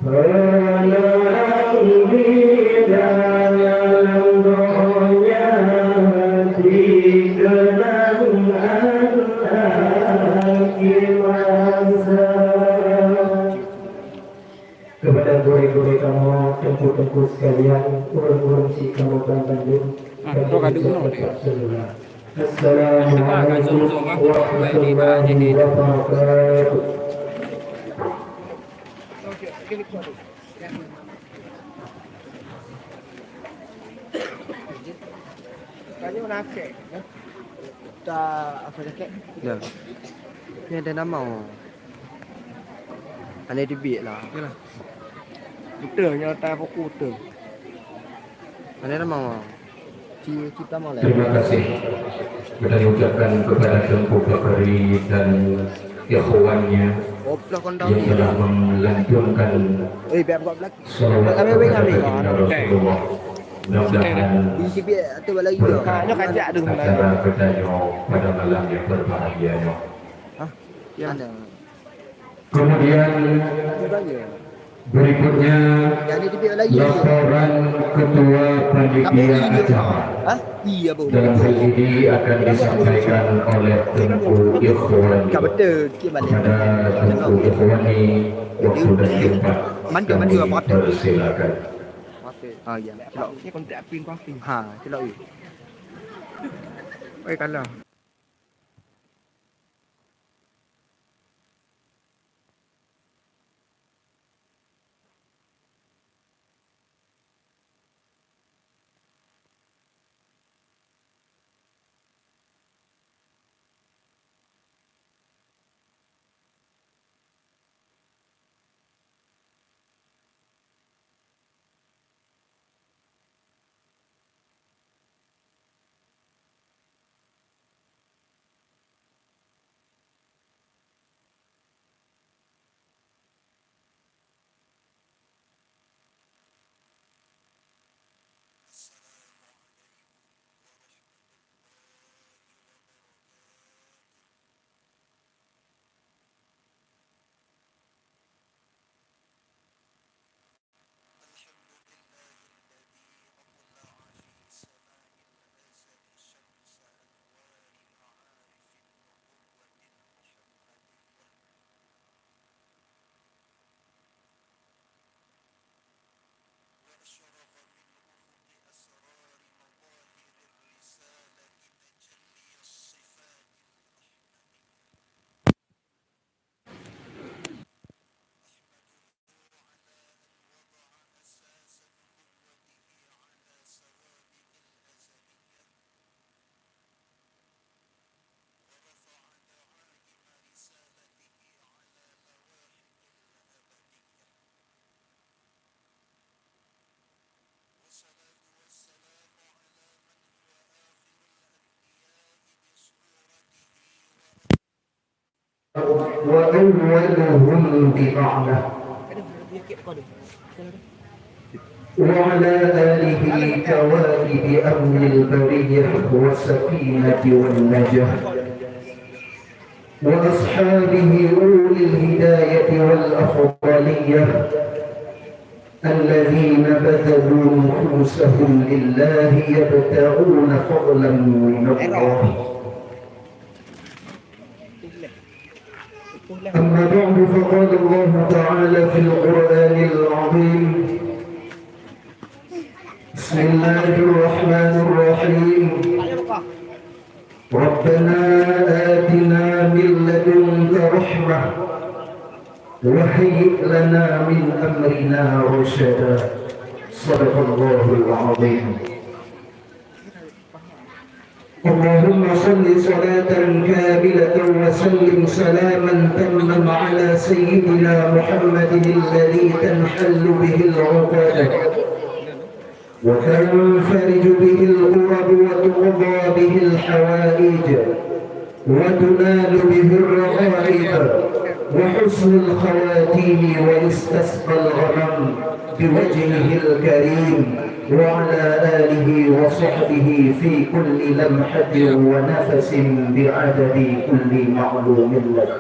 Kepada guru-guru kamu, tempu-tempu sekalian, urung-urung si kamu Bandung, Assalamualaikum warahmatullahi wabarakatuh. Tadi mana kek? Tak apa kek? Dah. Ni ada nama. Ada di bilik lah. Yalah. Betulnya tak fokus tu. Ada nama. Kita mau lah. Terima kasih kita ucapkan kepada Tengku Bakari dan ikhwannya Oplah kondang yang ni. telah melantunkan Biar buat belak. salawat kepada baginda Rasulullah. Mudah-mudahan Di bilik tu lagi. Kakaknya kajak tu sebenarnya. acara kedanyo pada malam yang berbahagia. Hah? Yang mana? Kemudian Sebenarnya. berikutnya Yang ni di bilik lagi. laporan ketua panitia acara. Hah? Iya bu. Dalam hal ini akan disampaikan oleh Tengku Ikhwani Tak betul. Kita balik. kepada Tengku Ikhwani waktu dan tempat Mandi apa? persilakan. Ah ya. Celok. Ni kontak pin pin. Ha, celok ni. Oi kalah. وأولهم ببعضه وعلى آله كواكب أمن البرية والسكينة والنجاة وأصحابه أولي الهداية والأفضلية الذين بذلوا نفوسهم لله يبتغون فضلا من الله. أما بعد فقال الله تعالى في القرآن العظيم بسم الله الرحمن الرحيم ربنا آتنا من لدنك رحمة وهيئ لنا من أمرنا رشدا صدق الله العظيم. اللهم صل صلاة كاملة وسلم سلاما تاما على سيدنا محمد الذي تنحل به العقد وتنفرج به الكرب وتقضى به الحوائج وتنال به الرغائب وحسن الخواتيم ويستسقى الغمم بوجهه الكريم وعلى آله وصحبه في كل لمحة ونفس بعدد كل معلوم لك.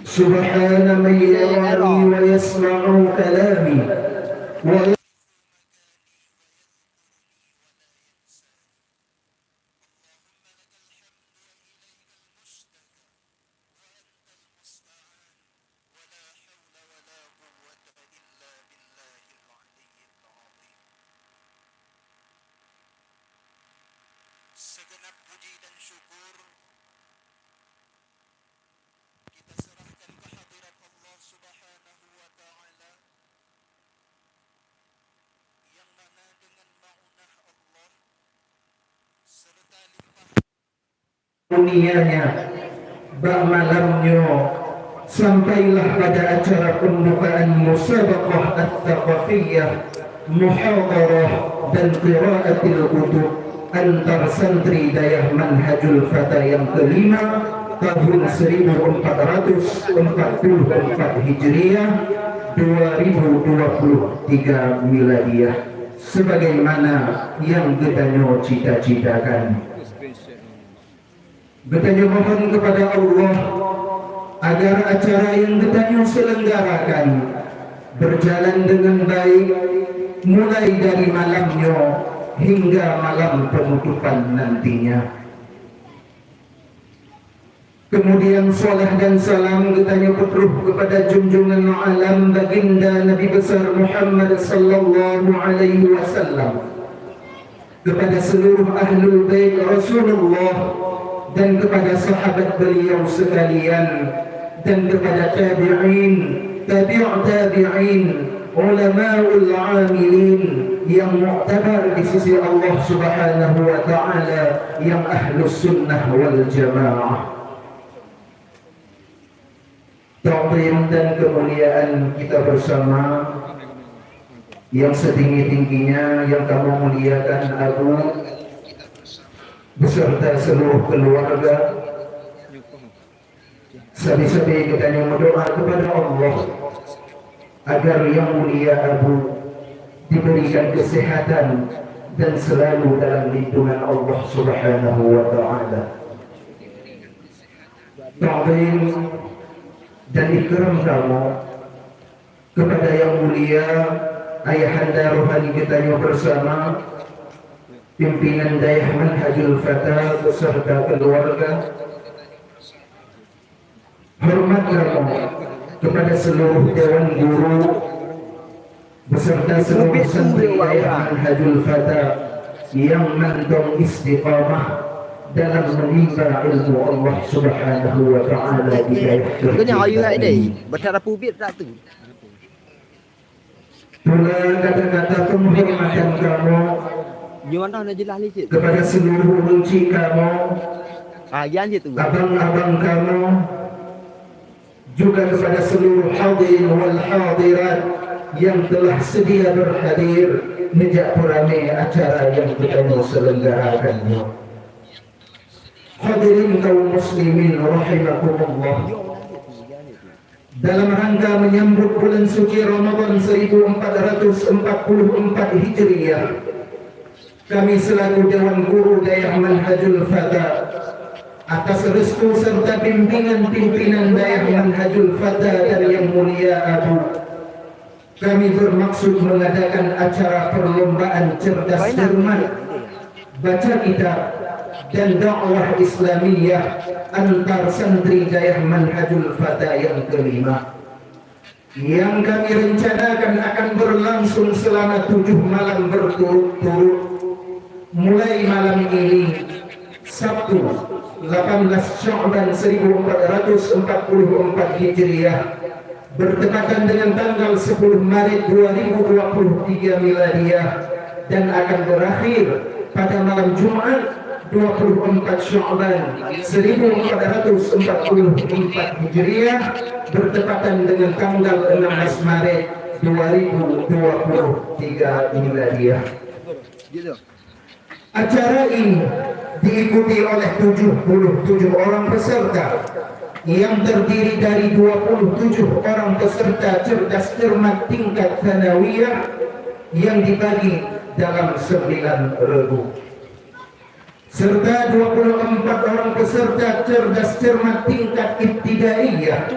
سبحان من يراني ويسمع كلامي Segenap puji dan syukur kita serahkan kehadirat Allah Subhanahu wa taala yang mana dengan maunah Allah serta limpah dunianya, bak malamnya sampailah pada acara pembukaan musabaqah at-thaqafiyyah, muhadarah dan qiraatil kutub antar santri dayah Manhajul Fata yang kelima tahun 1444 Hijriah 2023 Miladiyah, sebagaimana yang getanyo cita-citakan. Getanyo mohon kepada Allah agar acara yang getanyo selenggarakan berjalan dengan baik mulai dari malamnya hingga malam penutupan nantinya. Kemudian salam dan salam kita puteruh kepada junjungan alam baginda Nabi besar Muhammad sallallahu alaihi wasallam, kepada seluruh ahlul bait Rasulullah dan kepada sahabat beliau sekalian, dan kepada tabi'in, tabi'in, ulama'ul amilin yang mu'tabar di sisi Allah Subhanahu wa taala, yang ahlus sunnah wal jamaah. Ta'zim dan kemuliaan kita bersama yang setinggi-tingginya yang kamu muliakan Abu beserta seluruh keluarga. Sabi-sabi kita yang berdoa kepada Allah agar yang mulia Abu diberikan kesehatan dan selalu dalam lindungan Allah Subhanahu wa taala. Ta'zim dan ikram kamu kepada yang mulia ayahanda rohani kita yang bersama, pimpinan dayah Manhajul Fata beserta keluarga. Hormat kamu kepada seluruh dewan guru beserta seluruh santri dayah Manhajul Fata yang mantong istiqamah dalam menimba ilmu Allah Subhanahu wa taala di daerah Kena ayu hai dai. Bertara pubit tak tu. Pula kata-kata penghormatan kamu Nyon dah nak jelas ni cik. kepada seluruh runcik kamu, Yang je tu. abang-abang kamu, juga kepada seluruh hadirin wal hadirat yang telah sedia berhadir menjak ramai acara yang kita selenggarakannya. Hadirin kaum muslimin rahimakumullah, dalam rangka menyambut bulan suci Ramadan 1444 Hijriah, kami selaku Dewan Guru Dayah Manhajul Fata atas restu serta pimpinan Dayah Manhajul Fata dan yang mulia Abu, kami bermaksud mengadakan acara perlombaan cerdas cermat, baca kitab dan dakwah Islamiyah antar santri Dayah Manhajul Fata yang kelima, yang kami rencanakan akan berlangsung selama 7 malam berturut-turut, mulai malam ini Sabtu 18 Sya'ban 1444 Hijriah bertepatan dengan tanggal 10 Maret 2023 Miladiyah, dan akan berakhir pada malam Jumat 24 Sya'ban 1444 Hijriah bertepatan dengan tanggal 16 Maret 2023 Miladiyah. Gitu. Acara ini diikuti oleh 77 orang peserta yang terdiri dari 27 orang peserta cerdas cermat tingkat tsanawiyah yang dibagi dalam 9 regu. serta 24 orang peserta cerdas cermat tingkat ibtidaiyah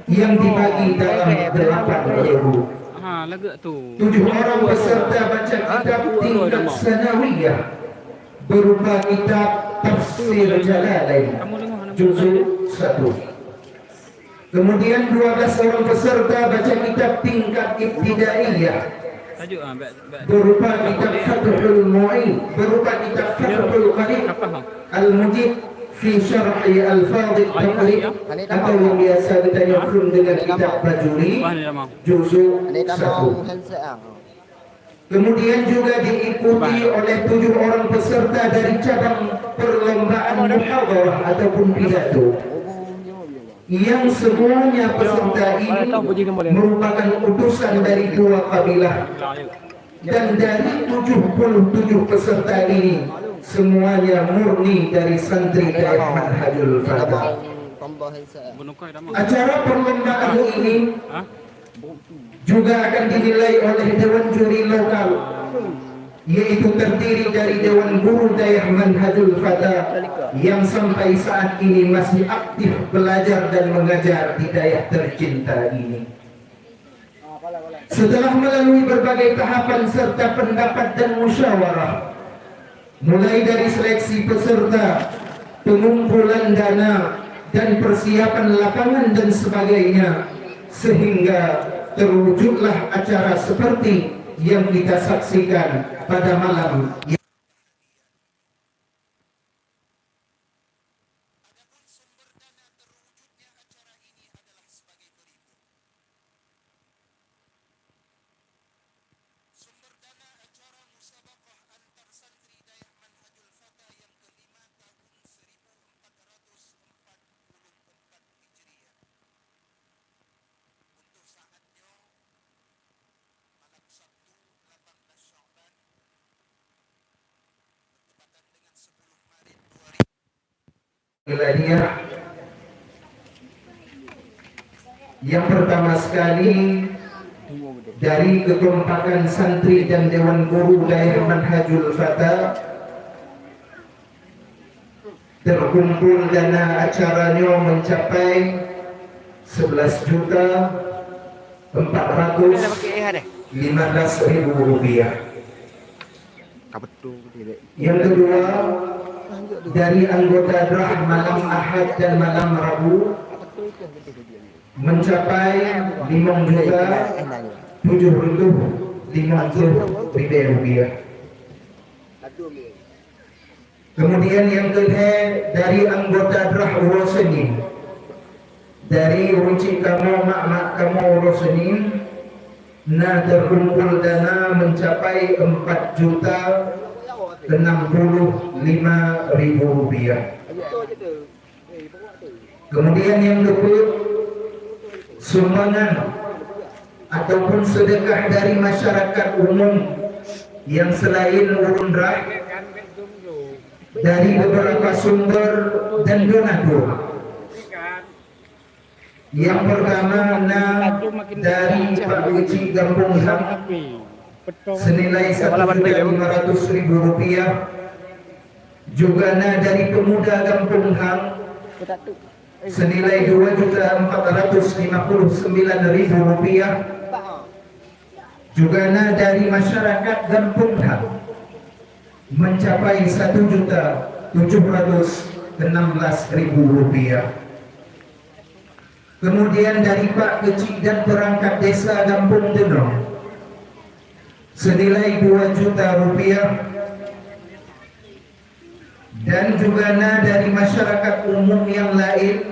yang dibagi dalam 8 guru. Ha, lega tu. 7 orang peserta baca kitab tingkat sanawiyah berupa kitab Tafsir Jalalain juzuk 1. Kemudian 12 orang peserta baca kitab tingkat ibtidaiyah Tajuk ah, berupa kitab Fathul Mu'in, berupa kitab Fathul Qarib Al-Mujib fi Syarhi Al-Fadhil Taqrib atau yang biasa kita nyokong dengan kitab Bajuri juzuk 1. handset ah. Kemudian juga diikuti oleh 7 orang peserta dari cabang perlombaan muhadharah ataupun pidato, yang semuanya peserta ini merupakan utusan dari 2 kabilah, dan dari 77 peserta ini semuanya murni dari santri daerah Manhajul Fatah. Tombol handset. Bunukai dah mah. Acara perlombaan ini juga akan dinilai oleh Dewan Juri Lokal, yaitu terdiri dari Dewan Guru Daerah Manhajul Fatah yang sampai saat ini masih aktif belajar dan mengajar di daerah tercinta ini. Setelah melalui berbagai tahapan serta pendapat dan musyawarah, mulai dari seleksi peserta, pengumpulan dana, dan persiapan lapangan dan sebagainya, sehingga terwujudlah acara seperti yang kita saksikan pada malam Miladiah. Yang pertama sekali dari kekompakan santri dan Dewan Guru Daerah Manhajul Fatah, terkumpul dana acaranya mencapai 11.415.000 rupiah. Yang kedua, dari anggota DRAH malam Ahad dan malam Rabu mencapai 5.750.000 rupiah. Kemudian yang kedua, dari anggota DRAH Urosenin, dari Runcik Kamu Mak Kamu Urosenin, terkumpul dana mencapai 4.065.000 rupiah. Kemudian yang kedua, sumbangan ataupun sedekah dari masyarakat umum yang selain urun DRAH, dari beberapa sumber dan donatur. Yang pertama, dari Pak Kecil Gampung Ham senilai 1.500.000 rupiah. Juga dari Pemuda Gampung Ham senilai 2.459.000 rupiah. Juga dari masyarakat Gampung Ham mencapai 1.716.000 rupiah. Kemudian dari Pak Kecil dan perangkat desa Gampung Denong senilai 2 juta rupiah. Dan juga dari masyarakat umum yang lain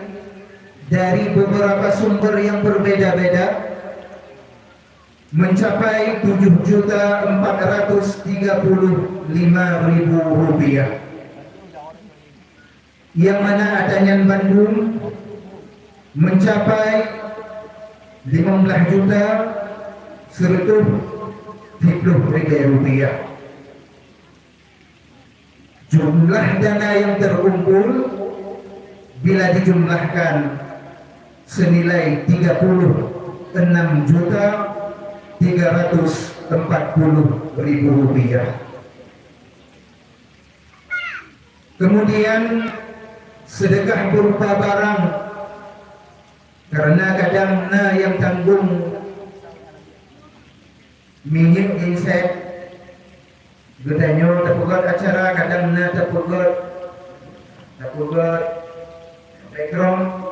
dari beberapa sumber yang berbeda-beda mencapai 7.435.000 rupiah. Yang mana adanya Bandung mencapai 15.130.000 rupiah. Jumlah dana yang terkumpul bila dijumlahkan senilai 36.340.000 rupiah. Kemudian sedekah berupa barang, karena kadang yang tanggung minyak insek gedanyo terpugot acara, kadang terpugot background,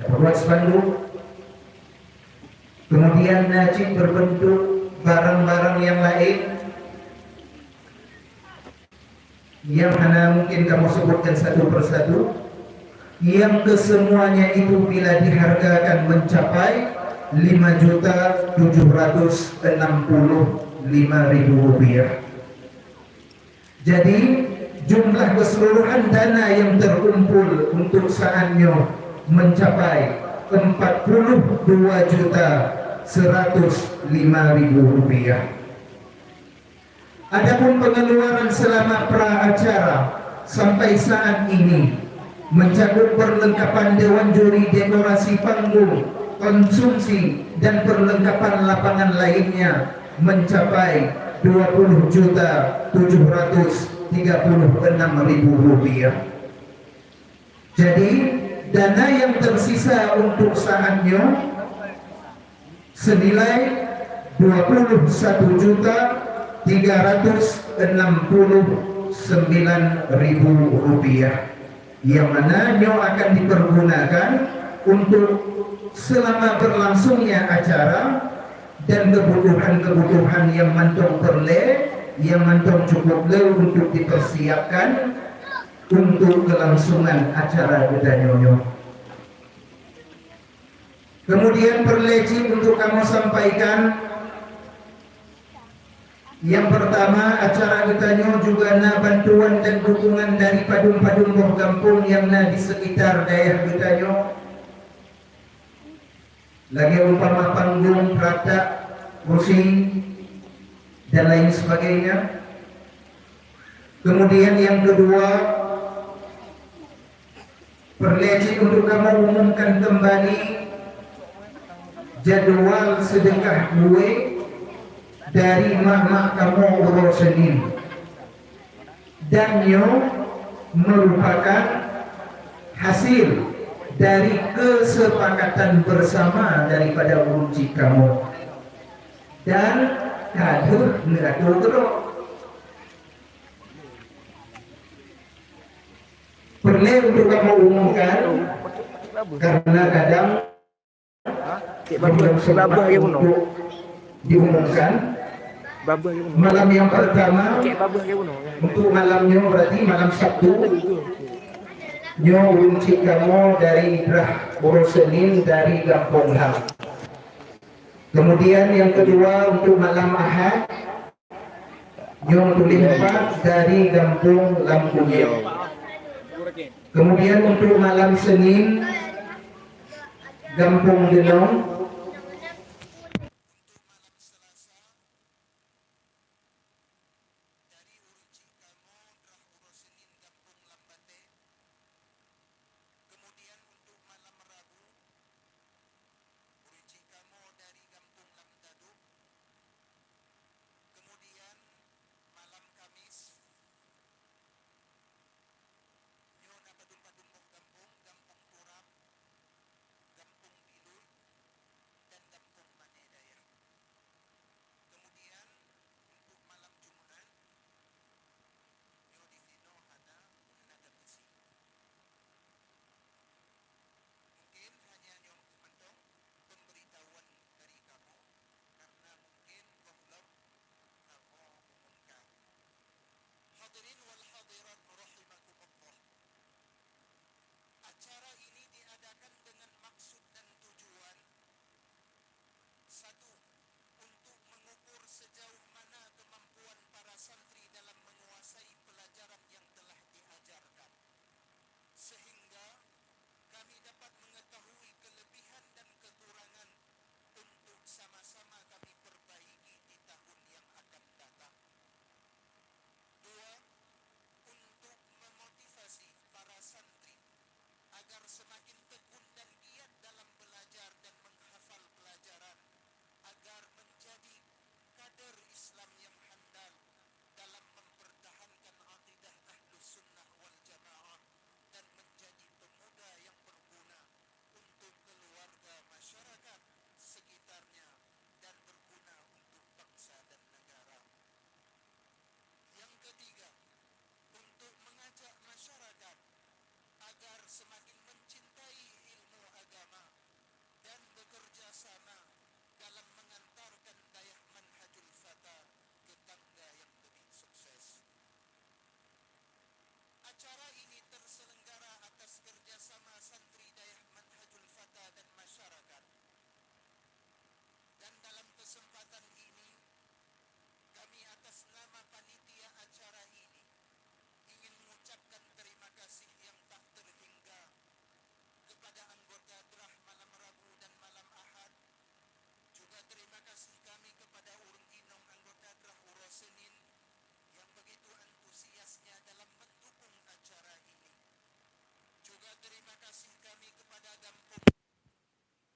terpugot spanduk. Kemudian najib berbentuk barang-barang yang lain yang hanya mungkin kamu sebutkan satu persatu, yang kesemuanya itu bila dihargakan mencapai 5.765.000 rupiah. Jadi jumlah keseluruhan dana yang terkumpul untuk saatnya mencapai 42.105.000 rupiah. Adapun pengeluaran selama pra acara sampai saat ini mencakup perlengkapan dewan juri, dekorasi panggung, konsumsi dan perlengkapan lapangan lainnya mencapai 20.736.000 rupiah. Jadi dana yang tersisa untuk saatnya senilai 21.369.000 rupiah, yang mana nyo akan dipergunakan untuk selama berlangsungnya acara dan kebutuhan-kebutuhan yang mantong perle, yang mantong cukup le untuk dipersiapkan untuk kelangsungan acara gedanyonyo. Kemudian perleci untuk kamu sampaikan, yang pertama, acara gedanyo juga na bantuan dan dukungan dari padung-padung boh kampung yang na di sekitar daerah gedanyo. Lagi umpama panggung, pratak, kursi dan lain sebagainya. Kemudian yang kedua, perleci untuk kamu umumkan kembali jadwal sedekah gue dari mak kamu urus Senin, dan merupakan hasil dari kesepakatan bersama daripada urunci kamu dan kader ngatur terus. Perlu untuk kamu umumkan, karena kadang belum sempat untuk diumumkan. Malam yang pertama untuk malamnya berarti malam Sabtu, nyo unci kamu dari Drah Urus Senin dari Kampung Ham. Kemudian yang kedua untuk malam Ahad, nyo tulis 4 dari Kampung Lampunyo. Kemudian untuk malam Senin, Kampung Genong.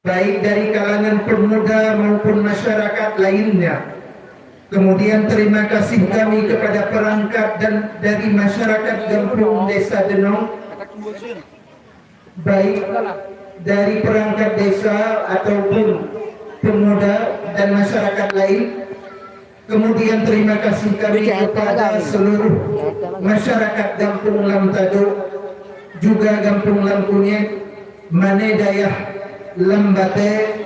baik dari kalangan pemuda maupun masyarakat lainnya. Kemudian terima kasih kami kepada perangkat dan dari masyarakat Gampung Desa Denong, baik dari perangkat desa ataupun pemuda dan masyarakat lain. Kemudian terima kasih kami kepada seluruh masyarakat Gampung Lam Taduk, juga Gampung Lam Kunyit, Mane Dayah Lam Bate,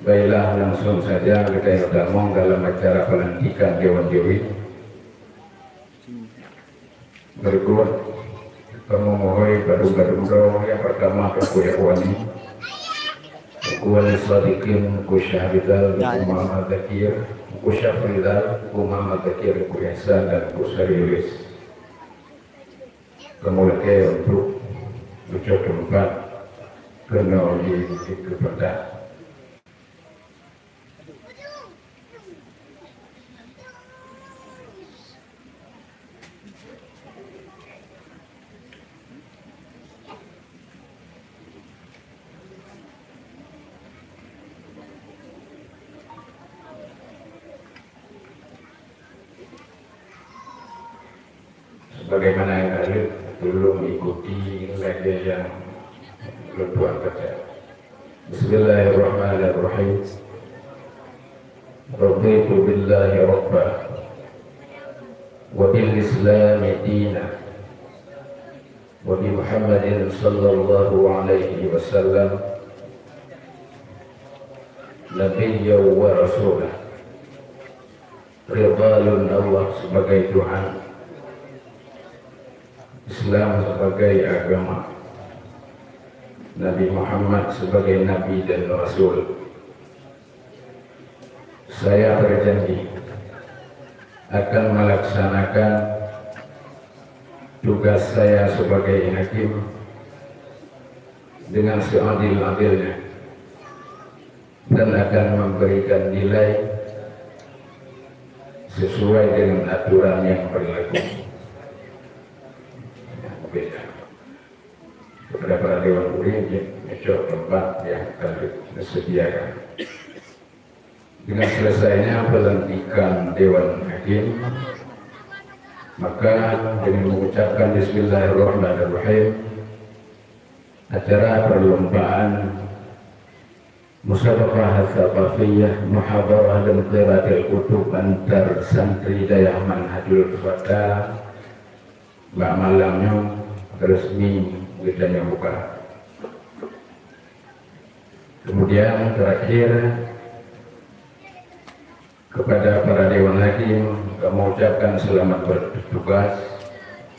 Baiklah, langsung saja kita ngomong dalam acara pelantikan Dewan Dewi. Berikut pemohon badung-badung yang pertama kekuyakuan Kuala Sadiqin Kusyahidal Muhammad Zakir Kusyafridal Muhammad Zakir Kuyasan dan Kusarilis. Kemudian untuk ucap keempat kena di kepada sebagaimana yang tadi belum mengikuti lagi yang berbuat kerja. Bismillahirrahmanirrahim. Raditu billahi rabba wa bil islami dina wa bi Muhammadin sallallahu alaihi wasallam nabiyya wa rasulah. Ridalun Allah sebagai Tuhan, Islam sebagai agama, Nabi Muhammad sebagai Nabi dan Rasul. Saya berjanji akan melaksanakan tugas saya sebagai hakim dengan seadil-adilnya dan akan memberikan nilai sesuai dengan aturan yang berlaku. Kepada para dewan juri, meja tempat yang akan disediakan. Dengan selesainya pelantikan Dewan Hakim, maka dengan mengucapkan Bismillahirrahmanirrahim, acara perlombaan Musabaqah Tsaqafiyah Muhadarah dan Qiraatul Kutub antar santri Dayah Manhajul Fatah Mbak Malamnya resmi kita buka. Kemudian terakhir kepada para dewan hakim kami ucapkan selamat bertugas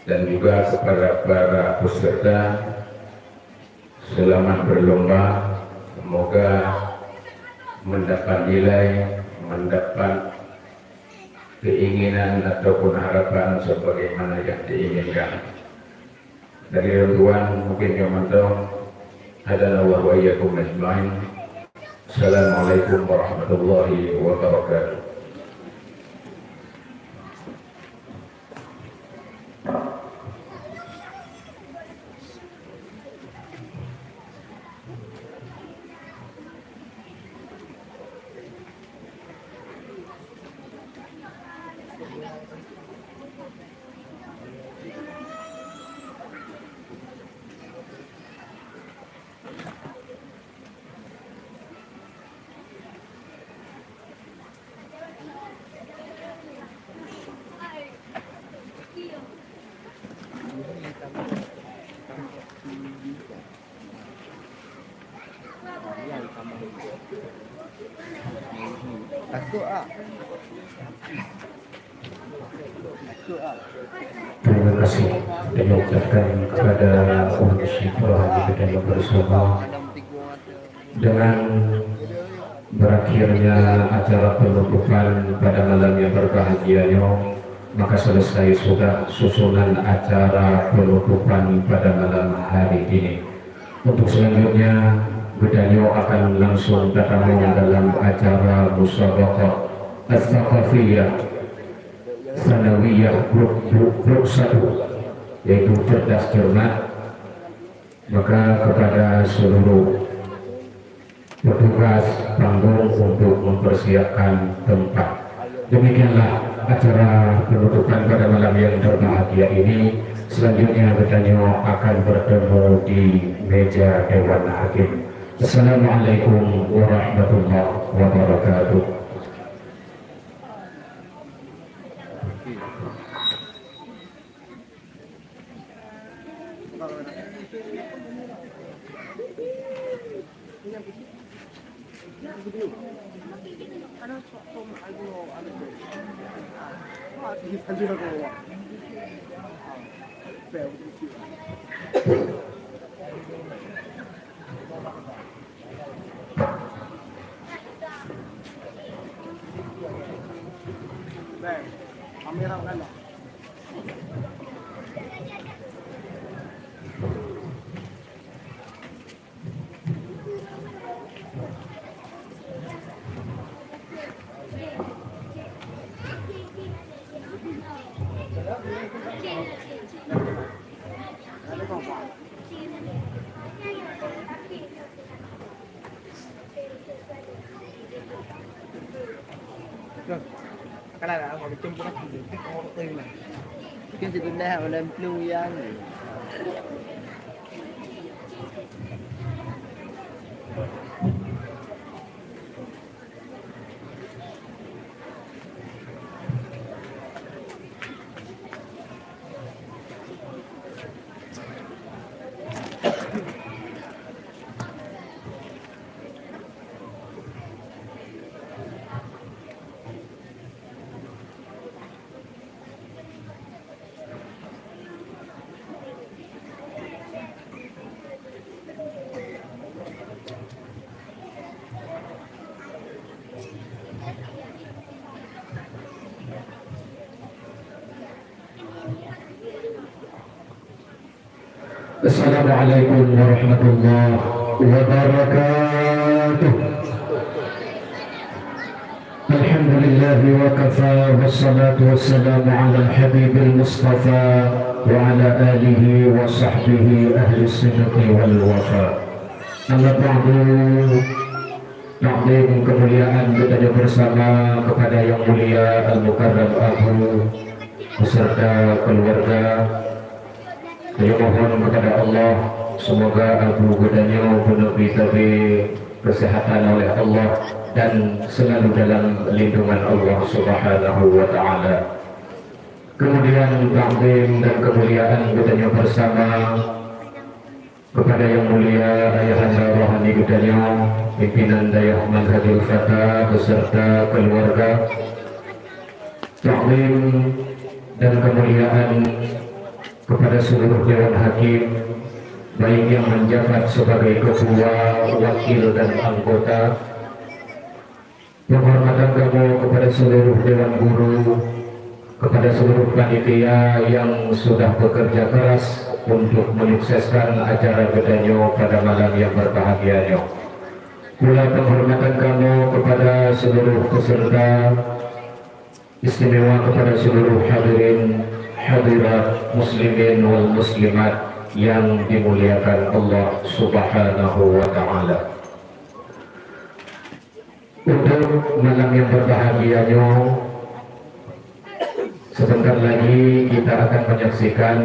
dan juga kepada para peserta selamat berlomba. Semoga mendapat nilai, mendapat keinginan ataupun harapan sebagaimana yang diinginkan. Dari Ridwan mungkin yang mantau hadana wa iyyakum ajmain. Assalamualaikum warahmatullahi wabarakatuh. Takut ah. Terima kasih dan ucapkan kepada umat Syifrah di kedai bersama dengan berakhirnya acara penutupan pada malam yang berbahagia ini, maka selesai sudah susunan acara penutupan pada malam hari ini. Untuk selanjutnya Gedanyo akan langsung datang dalam acara Musabaqah Tsaqafiyah Sanawiyah Grup 1, yaitu cerdas cermat. Maka kepada seluruh petugas panggung untuk mempersiapkan tempat. Demikianlah acara penutupan pada malam yang berbahagia ini. Selanjutnya Gedanyo akan bertemu di meja Dewan Hakim. Assalamualaikum warahmatullahi wabarakatuh. Kamera kan? Rồi, cái này là ngồi chung của nó cái con tiên này. Cái gì bên đây làm lưu yang. Assalamualaikum warahmatullahi wabarakatuh. Alhamdulillah wa kafa wassalatu wassalamu ala al-habibil mustafa wa ala alihi wa sahbihi ahli sunnati wal wafa. Amma ba'du, takdim kemuliaan kita bersama kepada yang mulia Al-Mukarram Abu beserta keluarga. Saya mohon kepada Allah semoga Abu Gudanyo penuh kesehatan oleh Allah dan selalu dalam lindungan Allah Subhanahu wa Ta'ala. Kemudian takdim dan kemuliaan Gudanyo bersama kepada yang mulia Ayahanda Rohani Gudanyo, pimpinan Dayah Manhajul Fatah beserta keluarga. Takdim dan kemuliaan kepada seluruh Dewan Hakim, baik yang menjabat sebagai ketua, wakil dan anggota. Penghormatan kami kepada seluruh Dewan Guru, kepada seluruh panitia yang sudah bekerja keras untuk menyukseskan acara Gudanyo pada malam yang berbahagianya. Pula penghormatan kami kepada seluruh peserta, istimewa kepada seluruh hadirin hadirat muslimin wal muslimat yang dimuliakan Allah Subhanahu wa Ta'ala. Untuk malam yang berbahagianya, sebentar lagi kita akan menyaksikan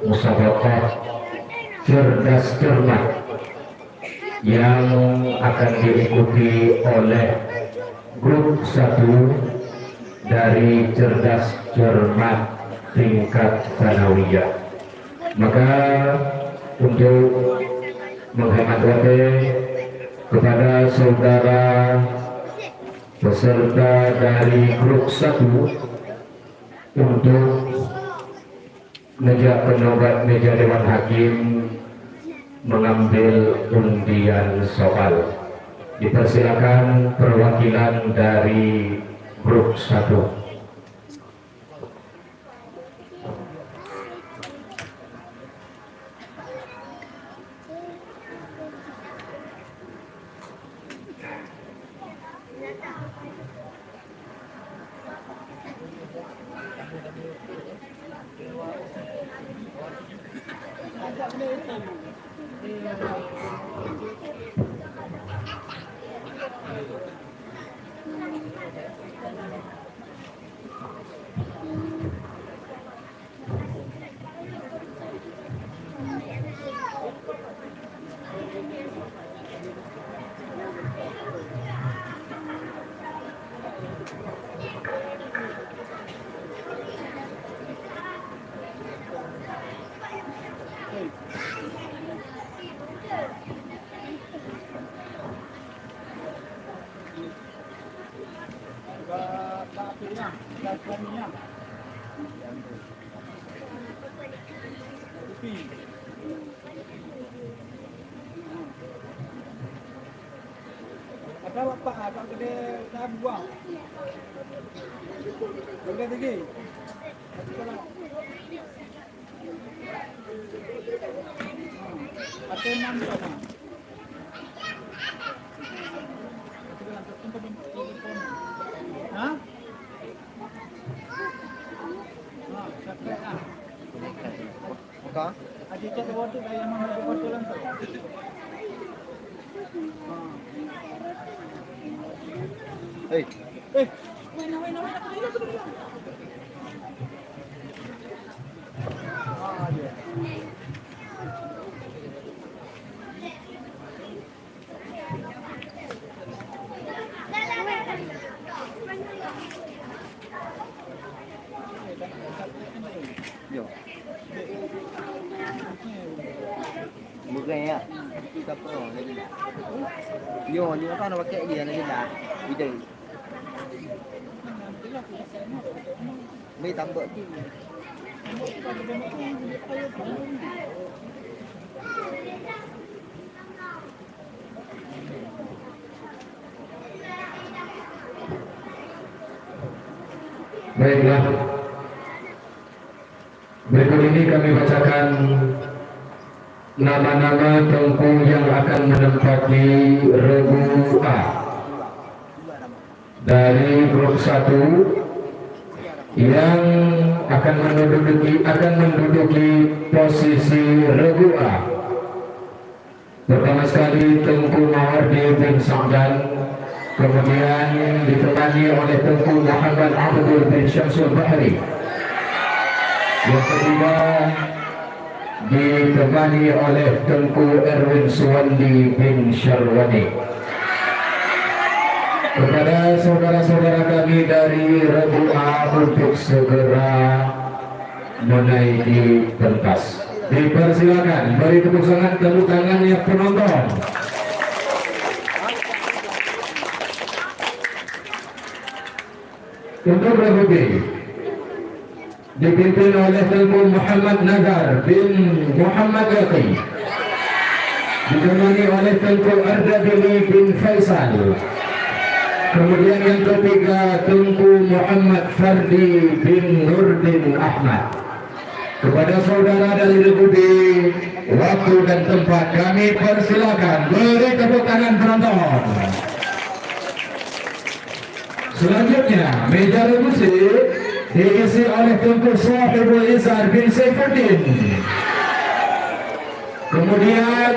musabaqah cerdas cermat yang akan diikuti oleh grup 1 dari cerdas cermat tingkat sanawiyah. Maka untuk menghemat waktu kepada saudara peserta dari grup 1 untuk meja penobat meja Dewan Hakim mengambil undian soal. Dipersilakan perwakilan dari grup 1. Ada apa? Ada gede dah buang. Gede lagi. Ada enam sana. Hah? Buka. Adik cak waktu yang mana ada waktu lang tu. Eh, Wena. Ah, ya. yo. Bukan ya. Kita pro lagi dah. Yo, ni apa nak pakai dia lagi dah. Video. Mai tambah tu. Baiklah. Berikut ini kami bacakan nama-nama tengku yang akan menempati regu A dari grup 1 yang akan menduduki posisi regu A. Pertama sekali Tengku Mawardi bin Sa'dan, kemudian ditemani oleh Tengku Muhammad Abdul bin Syamsul Bahri. Yang ketiga ditemani oleh Tengku Erwin Suwandi bin Syarwani. Kepada saudara-saudara kami dari regu A untuk segera menaiki pentas, dipersilakan beri tepuk tangannya penonton. Untuk regu B dipimpin oleh Tengku Muhammad Nagar bin Muhammad Yaqi, ditemani oleh Tengku Ardabili bin Faisal. Kemudian yang ketiga Tengku Muhammad Fardi bin Nurdin Ahmad. Kepada saudara dari regu B, waktu dan tempat kami persilakan, beri tepuk tangan penonton. Selanjutnya meja regu C diisi oleh Tengku Sahibul Izar bin Saifuddin. Kemudian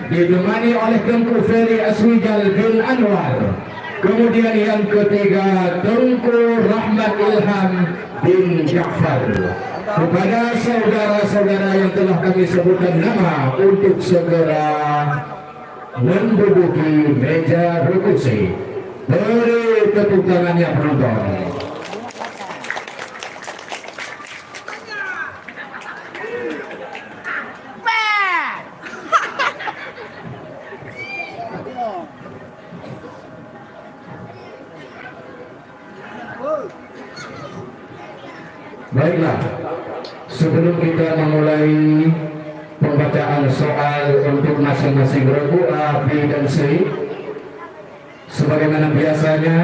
ditemani oleh Tengku Ferry Aswijal bin Anwar. Kemudian yang ketiga Tengku Rahmat Ilham bin Ja'far. Kepada saudara-saudara yang telah kami sebutkan nama untuk segera menduduki meja regu C, beri tepuk tangannya penonton. Baiklah, sebelum kita memulai pembacaan soal untuk masing-masing regu A, B, dan C, sebagaimana biasanya,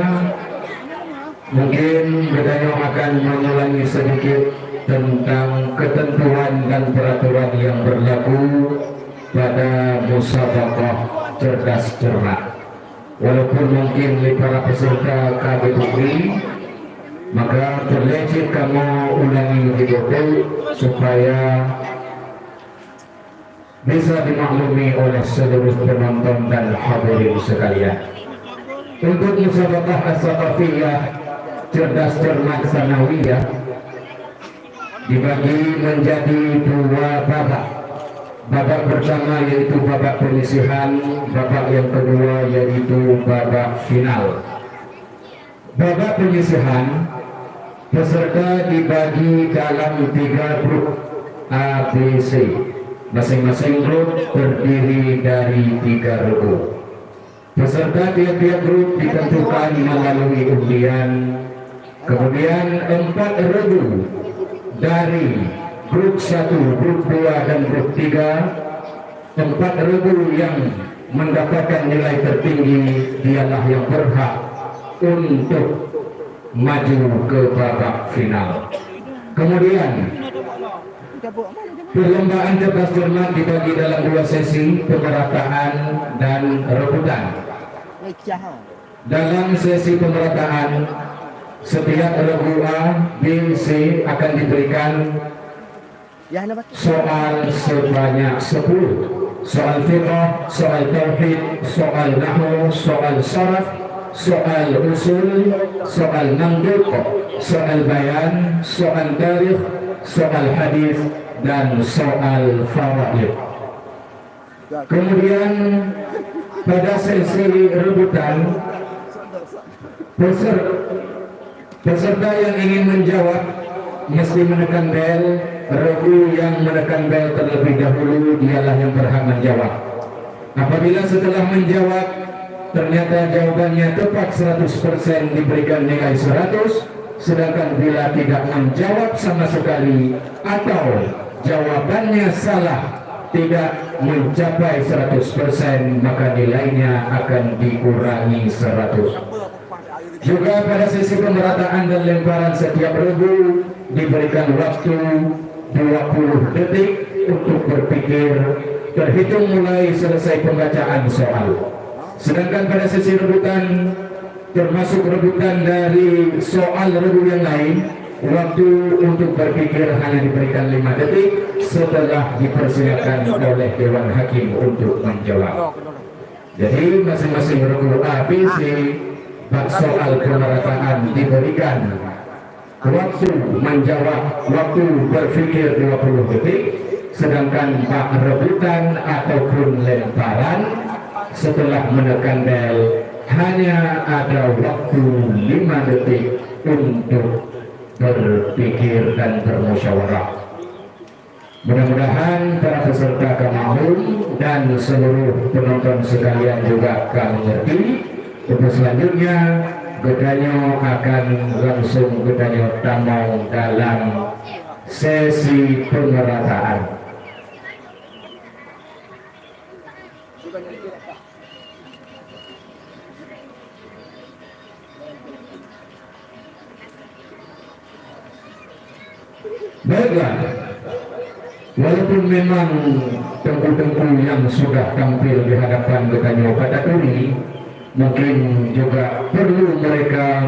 mungkin Bedayo akan mengulangi sedikit tentang ketentuan dan peraturan yang berlaku pada musabaqah cerdas cermat. Walaupun mungkin para peserta kategori, maka terleceh kamu ulangi lebih dulu supaya bisa dimaklumi oleh seluruh penonton dan hadirin sekalian. Untuk musabaqah as-saqafiyah cerdas cermat sanawiyah dibagi menjadi dua babak. Babak pertama yaitu babak penyisihan, babak yang kedua yaitu babak final. Babak penyisihan, peserta dibagi dalam 3 grup A, B, C. Masing-masing grup terdiri dari 3 regu. Peserta tiap-tiap grup ditentukan melalui undian Kemudian 4 regu dari grup 1, grup 2 dan grup 3. 4 regu yang mendapatkan nilai tertinggi dialah yang berhak untuk maju ke babak final. Kemudian perlombaan cerdas cermat dibagi dalam 2 sesi, pemerataan dan rebutan. Dalam sesi pemerataan, setiap regu A, B, C akan diberikan soal sebanyak 10. Soal fiqh, soal tauhid, soal nahwu, soal sharaf, soal usul, soal mantiq, soal bayan, soal tarikh, soal hadis dan soal faraid. Kemudian pada sesi rebutan, peserta yang ingin menjawab mesti menekan bel. Regu yang menekan bel terlebih dahulu dialah yang berhak menjawab. Apabila setelah menjawab ternyata jawabannya tepat 100%, diberikan nilai 100. Sedangkan bila tidak menjawab sama sekali atau jawabannya salah, tidak mencapai 100%, maka nilainya akan dikurangi 100. Juga pada sesi pemerataan dan lemparan, setiap regu diberikan waktu 20 detik untuk berpikir terhitung mulai selesai pembacaan soal. Sedangkan pada sesi rebutan, termasuk rebutan dari soal regu yang lain, waktu untuk berpikir hanya diberikan 5 detik setelah dipersilakan oleh Dewan Hakim untuk menjawab. Jadi masing-masing regu A, B, C bak soal pemerataan diberikan waktu menjawab, waktu berpikir 20 detik. Sedangkan bak rebutan ataupun lemparan, setelah menekan bel hanya ada waktu 5 detik untuk berpikir dan bermusyawarah. Mudah-mudahan para peserta akan mampu dan seluruh penonton sekalian juga akan mengerti. Untuk selanjutnya Gedanyo akan langsung Gedanyo tamau dalam sesi pemerataan. Baiklah, walaupun memang tengku-tengku yang sudah tampil di hadapan Gedanyo pada ini, mungkin juga perlu mereka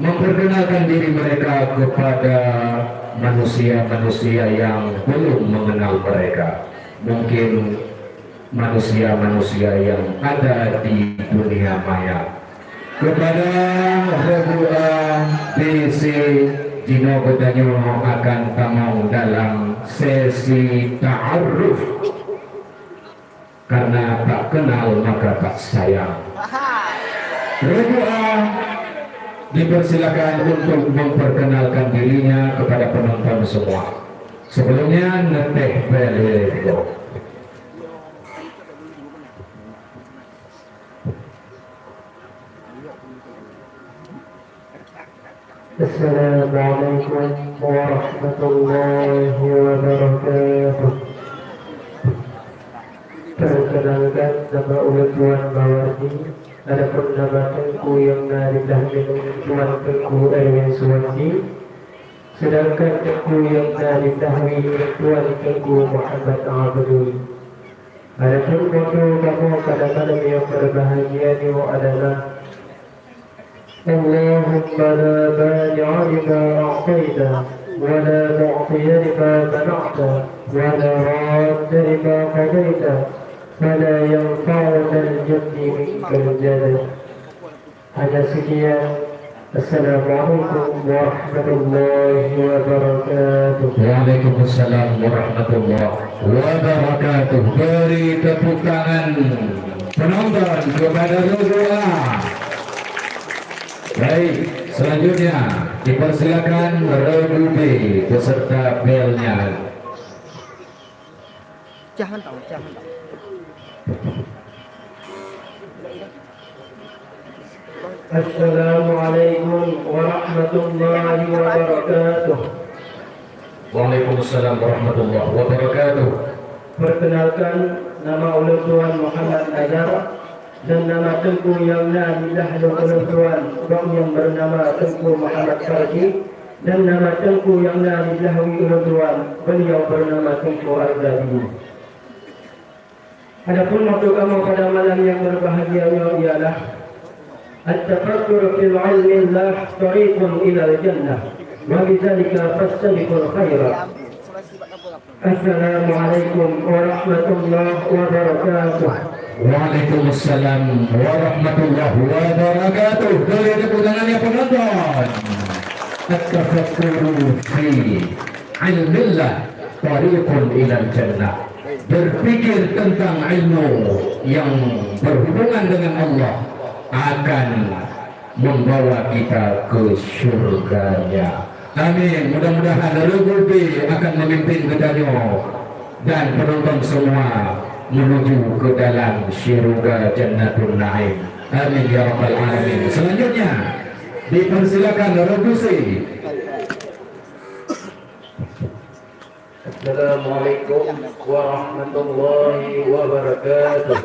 memperkenalkan diri mereka kepada manusia-manusia yang belum mengenal mereka. Mungkin manusia-manusia yang ada di dunia maya. Kepada regu A, B, C, Jino Gedanyo akan tamau dalam sesi ta'aruf. Karena tak kenal maka tak sayang. Regu A dipersilakan untuk memperkenalkan dirinya kepada penonton semua. Sebelumnya neteh beliau. Assalamualaikum warahmatullahi wabarakatuh. Perkenalkan, nama ulah Tuan Bawardi. Adapun nama Tengku yang narilah minum Tuan Tengku Erwin Suwandi. Sedangkan Tengku yang narilah minum Tuan Tengku Muhammad Abdul. Adapun foto kamu pada malam yang berbahagia ini adalah Allahumma la mani'a lima a'tayna wa la mu'tiya lima mana'ta wa la radda lima qadayta wa la yanfa'una al-jaddi minkal jadal. Hanya sekian. Assalamualaikum warahmatullahi wabarakatuh. Waalaikumsalam warahmatullahi wabarakatuh. Beri tepuk tangan penonton kepada regu A. Baik, selanjutnya dipersilakan regu B beserta belnya. Jangan tahu. Assalamualaikum warahmatullahi wabarakatuh. Waalaikumsalam warahmatullahi wabarakatuh. Perkenalkan, nama ulun Tuan Muhammad Azhar dan nama Tengku yang nadilah ulun Tuan Bang yang bernama Tengku Muhammad Fardi dan nama Tengku yang nadilah ulun Tuan beliau bernama Tengku Al-Zadi. Adapun waktu kamu pada malam yang berbahagianya ialah at-tafakkur fil ilmillah tariqun ilal jannah wa bidzalika fastabiqul khairat. Assalamualaikum warahmatullahi wabarakatuh. Waalaikumsalam warahmatullahi wabarakatuh. Boleh tepuk tangannya penonton. At-tafakkuru fi ilmillah tariqun ilal jannah. Berpikir tentang ilmu yang berhubungan dengan Allah akan membawa kita ke surganya. Amin. Mudah-mudahan Regubi akan memimpin kita dan penonton semua menuju ke dalam syurga Jannatul Naim. Amin ya rabbal alamin. Selanjutnya dipersilakan Regusi. Assalamualaikum warahmatullahi wabarakatuh.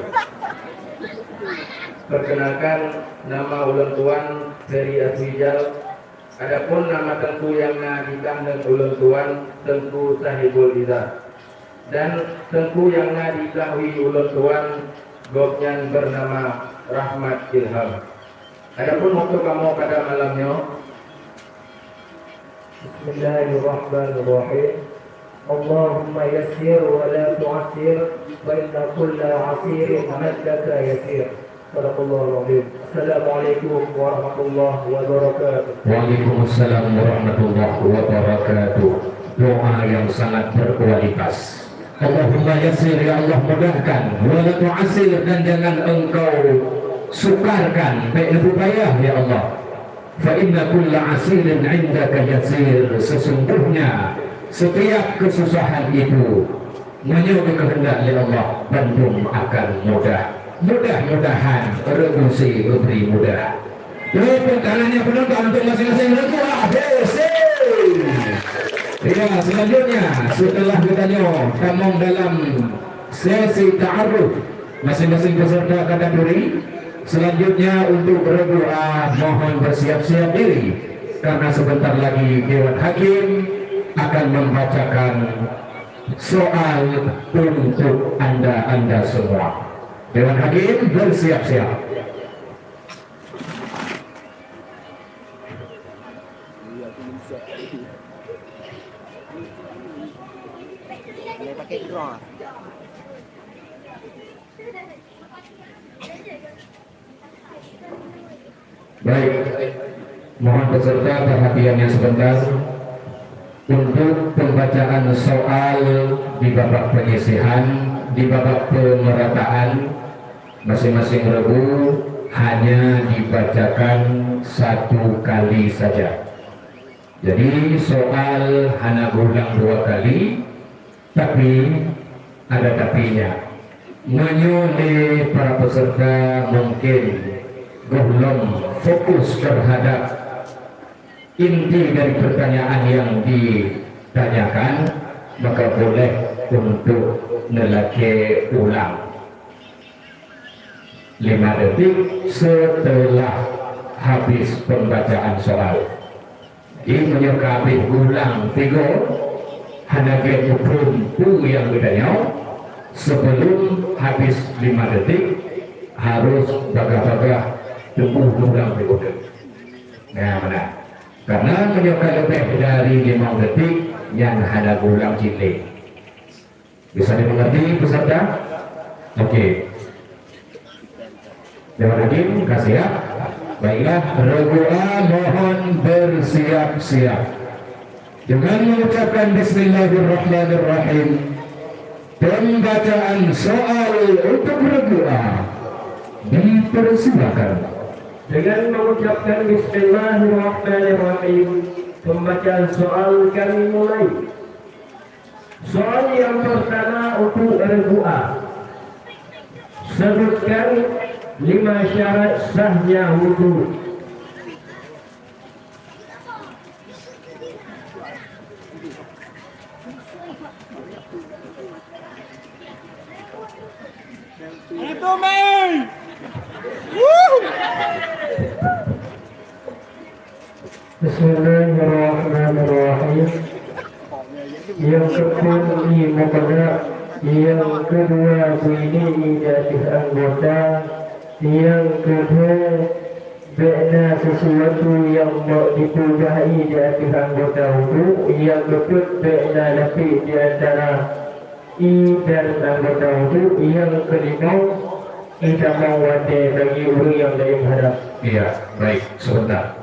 Perkenalkan, nama ulun Tuan Ferry Azwijal. Adapun nama Tengku yang nikah dan ulun Tuan Tengku Sahibul Izzah. Dan Tengku yang dikahui ulun Tuan Gopnyan bernama Rahmat Ilham. Adapun waktu kamu pada malamnya, Bismillahirrahmanirrahim. Allahumma yassir wa la tu'assir wa inna kulla 'asirin 'indaka yasir. Sadaqallahul azim. Assalamualaikum warahmatullahi wabarakatuh. Waalaikumsalam warahmatullahi wabarakatuh. Doa yang sangat berkualitas. Allahumma yassir, ya Allah mudahkan, wa la tu'assir, dan jangan engkau sukarkan, baik lebih payah ya Allah. Fa inna kulla 'asirin 'indaka yasir. Sesungguhnya setiap kesusahan itu menurut kehendak Allah bandung akan mudah. Mudah-mudahan Regusi beri mudah. Tepuk tangannya penonton untuk masing-masing Regu ABC. Ya, selanjutnya setelah kita tamong dalam sesi ta'aruf masing-masing peserta kategori, selanjutnya untuk Regu A mohon bersiap-siap diri karena sebentar lagi Dewan Hakim akan membacakan soal untuk anda semua. Dewan Hakim bersiap-siap. Boleh pakai draw. Baik, mohon peserta perhatiannya sebentar untuk pembacaan soal di babak penyisihan, di babak pemerataan. Masing-masing Regu hanya dibacakan satu kali saja. Jadi soal hanya berulang 2 kali, tapi ada tapinya. Menyulih para peserta mungkin belum fokus terhadap inti dari pertanyaan yang ditanyakan, maka boleh untuk nelake ulang 5 detik setelah habis pembacaan soal. Ini menyerkapi ulang 3 hanaget perempu yang bertanya sebelum habis 5 detik harus bagah-bagah tunggu ulang 3 detik. Nah, mana? Karena menyerkapi lebih dari 5 detik yang ada ulang cilik. Bisa dimengerti peserta? Oke. Dewan Hakim kasih ya. Baiklah, Regu A mohon bersiap-siap dengan mengucapkan Bismillahirrahmanirrahim. Pembacaan soal untuk Regu A dipersilakan. Dengan mengucapkan Bismillahirrahmanirrahim, pembacaan soal kami mulai. Soal yang pertama untuk Regu A. Sebutkan 5 syarat sahnya wudu Bismillahirrahmanirrahim. Yang ke-10 mubtada, yang kedua bunyi idatif anggota, yang kedua bina sesuatu yang dipudai di atas anggota itu, yang kedua bina lebih di antara i dan anggota itu, yang kelima tidak mawade bagi orang yang lain hadap. Iya, baik, sebentar.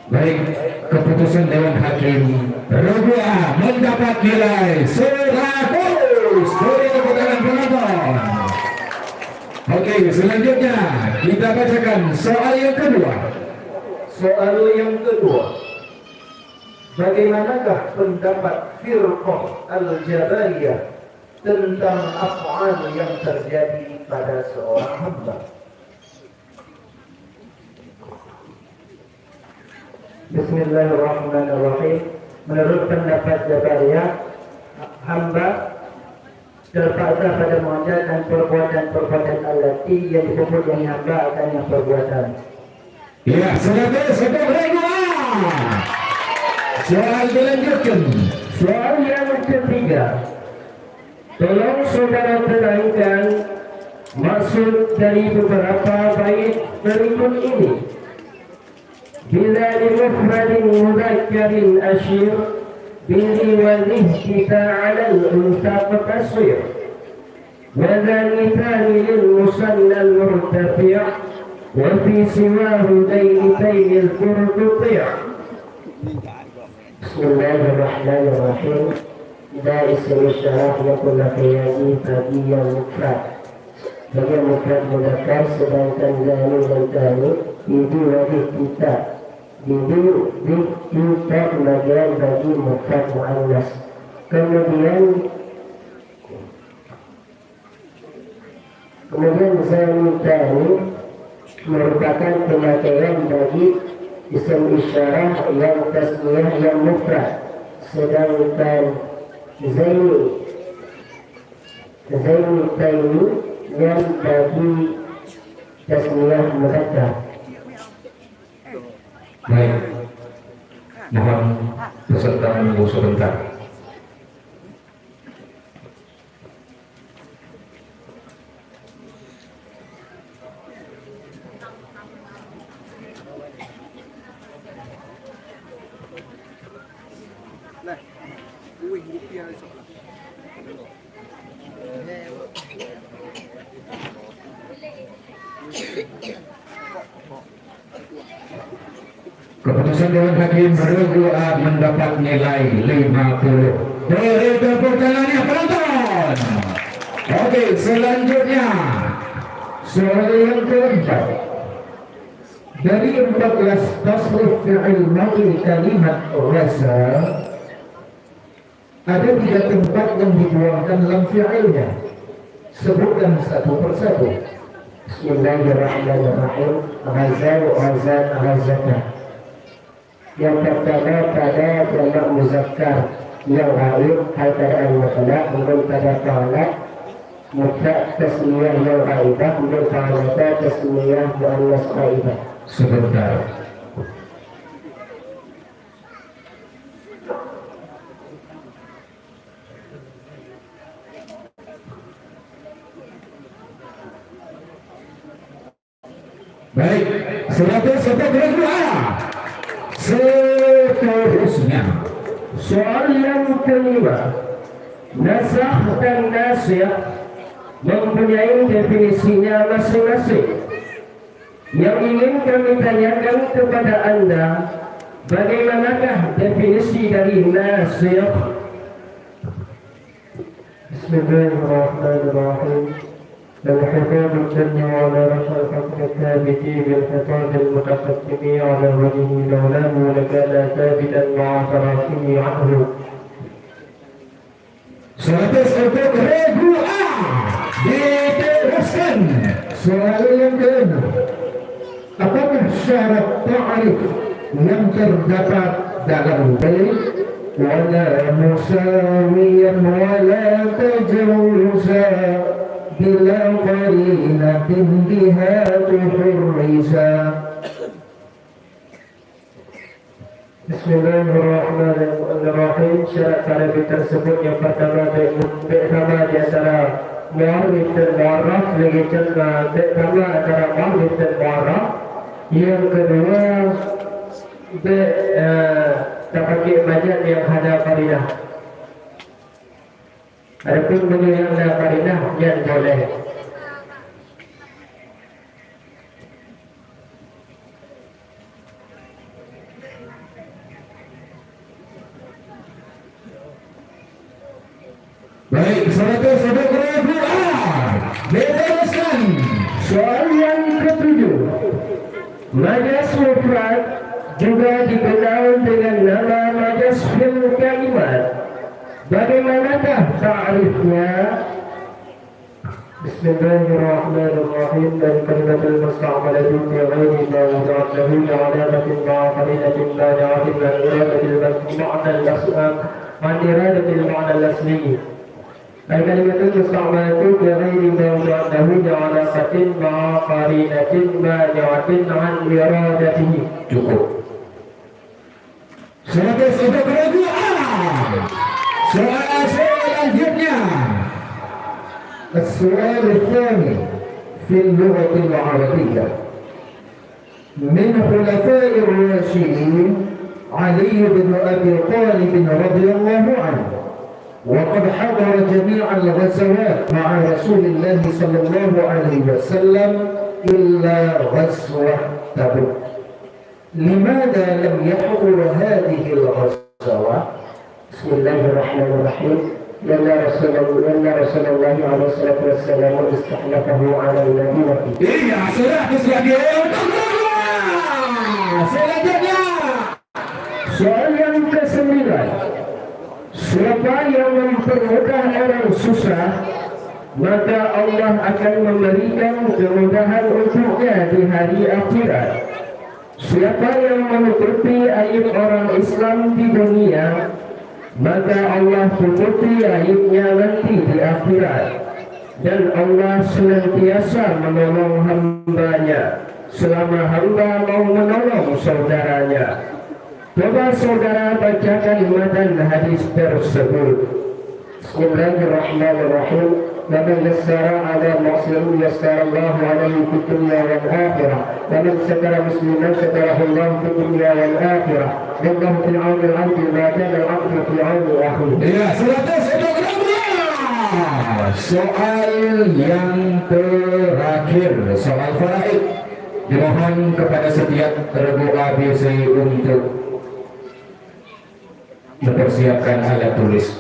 Baik, keputusan Dewan Hakim Rubua mendapat nilai 100 dari putaran penonton. Oke, selanjutnya kita bacakan soal yang kedua. Soal yang kedua, bagaimanakah pendapat Firqah Al-Jabariyah tentang af'al yang terjadi pada seorang hamba? Bismillahirrahmanirrahim. Menurut pendapat Jabariyah, hamba terpaksa pada mengajarkan perbuatan-perbuatan allati yang disebut yang hamba akan yang perbuatan. Ya, satu berdua. Soal dilanjutkan. Soal yang ketiga, tolong saudara terangkan maksud dari beberapa bait berikut ini. Bila dimufradin mudhakkarin asyir bihi walihtika ala al-unsa fataswir wa dhanithani lil musanna al-murtafi' wa fi siwahu daynitayn al-furduti' Bismillahirrahmanirrahim. Dari isim isyarah yakun lafiyadi bagi yang mufrad, bagi yang mufrad mudhakkar, sedangkan zani dan tani itu wajib kita jadi kita bagian bagi mufrad muannas. Kemudian zanitani merupakan pemakaian bagi isim isyarah yang tasniyah yang mufrad, sedangkan zainitaini yang bagi tasniyah mudzakkar. Baik, mohon peserta menunggu sebentar. Nah, rupiah esok lah. Keputusan Dewan Hakim Rubua mendapat nilai 50. Beri tepuk tangannya penonton. Oke, selanjutnya soal yang keempat. Dari 14 tasrif fi'il madhi kalimat rasa, ada 3 tempat yang dibuangkan dalam fi'ilnya. Sebutkan satu persatu. Bismillahirrahmanirrahim. Ghazal, ghazal, ghazaka. Yang pertama pada jamak muzakkar yang ghaib, hal keadaan mutlak, kemudian pada qala mutlak tasniyah yang ghaibah, kemudian qala tasniyah muannas ghaibah. Sebentar. Baik, seterusnya Soal yang kelima, nasakh dan nasikh mempunyai definisinya masing-masing. Yang ingin kami tanyakan kepada Anda, bagaimanakah definisi dari nasikh? Bismillahirrahmanirrahim. الخطاب الدل على رفع الحكم الثابت بالخطاب المتقدم على وجهه لولاه لكان ثابتا مع تراكمه عنه. 100 untuk Regu A di Soal yang keenam, apakah syarat ta'rif yang terdapat dalam bait wala musawiyan wala tajawuza bila qarinatin biha tuhurriza. Bismillahirrahmanirrahim. Syarat ta'rif tersebut yang pertama bait sama di antara mu'arif dan mu'arraf, lagi contoh bait sama antara mu'arif dan mu'arraf. Yang kedua bait terpakai majaz yang ada qarinah. Adapun bagi yang ada qarinah yang boleh. Baik, 100 diteruskan. Soal yang ketujuh, majaz mufrad juga dikenal dengan nama majaz fil kalimat. Bagaimanakah ta'rifnya? Bismillahirrahmanirrahim. Dan kalimatul musta'malatu fi ghairi ma wuda'at lahu li'alamatin ma'a qariinatin mani'atin an iradatil ma'na al-as'am an iradatil ma'na al-asli. Al-kalimatul musta'malatu fi ghairi ma wuda'at lahu li'alamatin ma'a qariinatin mani'atin an iradatihi. Cukup. 102. Soal selanjutnya. السؤال الثاني في اللغة العربية من خلفاء الراشدين علي بن أبي طالب رضي الله عنه، وقد حضر جميع الغزوات مع رسول الله صلى الله عليه وسلم إلا غزوة تبوك. لماذا لم يحضر هذه الغزوة؟ بسم الله الرحمن الرحيم. لأن رسول الله عليه الصلاة والسلام استخلفه على المدينة. Iya, selanjutnya. Soal yang ke-9, siapa yang mempermudah orang susah, maka Allah akan memberikan kemudahan untuknya di hari akhirat. Siapa yang menutupi aib orang Islam di dunia, maka Allah tutupi aibnya nanti di akhirat. Dan Allah senantiasa menolong hambanya selama hamba mau menolong saudaranya. Coba saudara bacakan matan hadis tersebut. Bismillahirrahmanirrahim. ومن يسر على مسلم يسر الله عليه في الدنيا والآخرة، ومن ستر مسلما ستره الله في الدنيا والآخرة، والله في العون العبد ما كان العبد في عون أخيه. Iya, 100. Soal yang terakhir, soal faraid. Dimohon kepada setiap regu ABC untuk mempersiapkan alat tulis.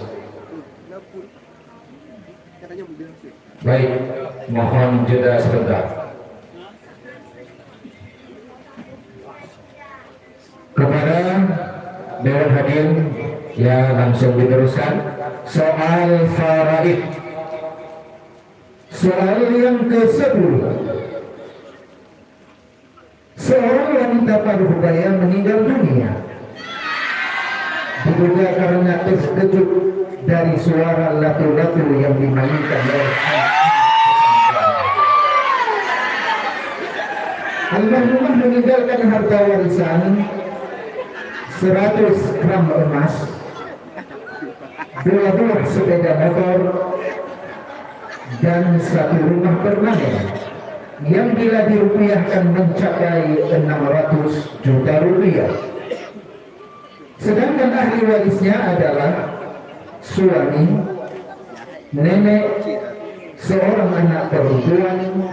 Baik, mohon jeda sebentar. Kepada Dewan Hadirin, ya langsung diteruskan. Soal faraid. Soal yang ke-10. Seorang wanita paruh baya meninggal dunia diduga karena terkejut dari suara latu-latu yang dimainkan oleh almarhumah meninggalkan harta warisan 100 gram emas, 2 buah sepeda motor, dan 1 rumah permanen yang bila dirupiahkan mencapai 600 juta rupiah. Sedangkan ahli warisnya adalah suami, nenek, seorang anak perempuan,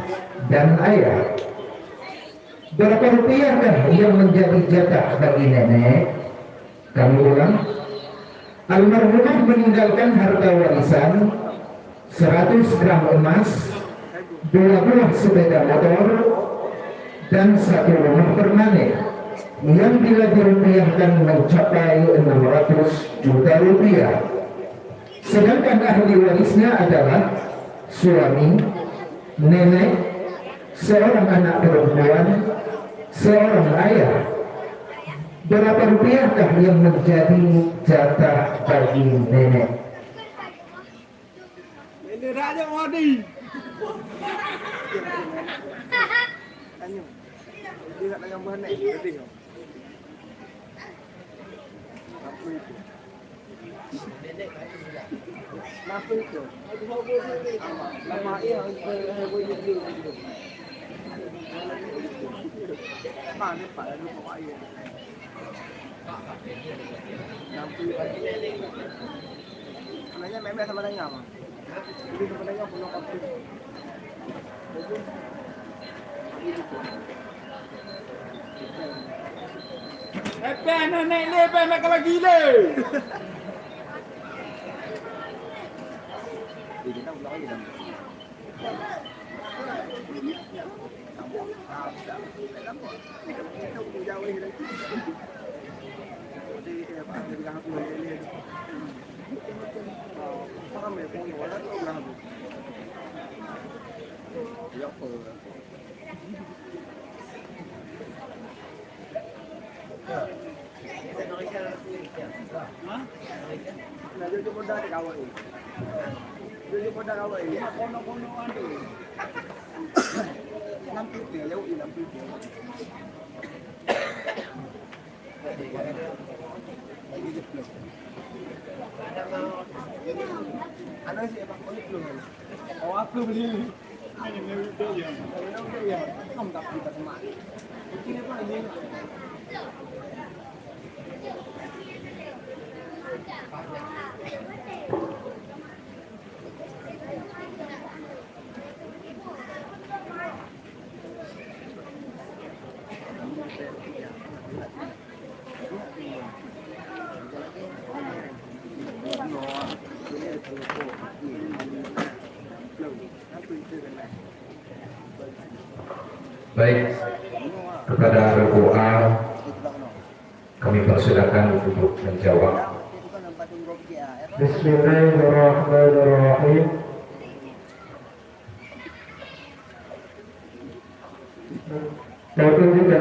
dan ayah. Berapa rupiahkah yang menjadi jatah bagi nenek? Kami ulang, almarhumah meninggalkan harta warisan 100 gram emas, 2 buah sepeda motor, dan 1 rumah permanen yang bila dirupiahkan mencapai 600 juta rupiah. Sedangkan ahli warisnya adalah suami, nenek, seorang anak perempuan, seorang ayah. Berapa rupiahkah yang menjadi jatah bagi nenek? Ini raja Wadi. Tanya. Dia nak tanya mana? Dia tengok. Apa itu? Apa itu? Lama ia boleh dia. Mana pak ada bawa air. Sebenarnya memang sama tanya apa? Jadi sebenarnya punya kopi. Pen naik le, pen nak kalau gila. Dia nak ulang lagi dah. Ada sih abang kulit belum? Oh aku beli. Ini dia. Ini dia. Kamu tak kita sama. Ini apa ini? Baik, kepada Al-Qu'a kami persilakan untuk menjawab. Bismillahirrahmanirrahim. Betul juga.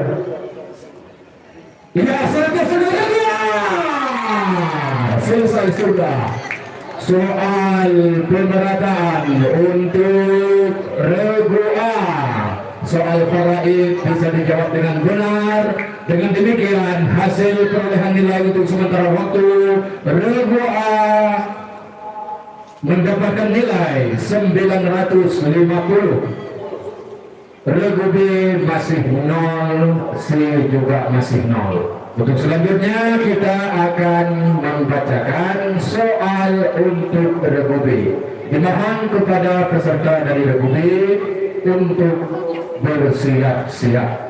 Ya, selesai sudah soal pemerataan untuk regu A. Soal faraid bisa dijawab dengan benar. Dengan demikian hasil perolehan nilai untuk sementara waktu regu A mendapatkan nilai 950. Regu B masih 0, C juga masih 0. Untuk selanjutnya kita akan membacakan soal untuk regu B. Dimohon kepada peserta dari regu B untuk bersiap-siap.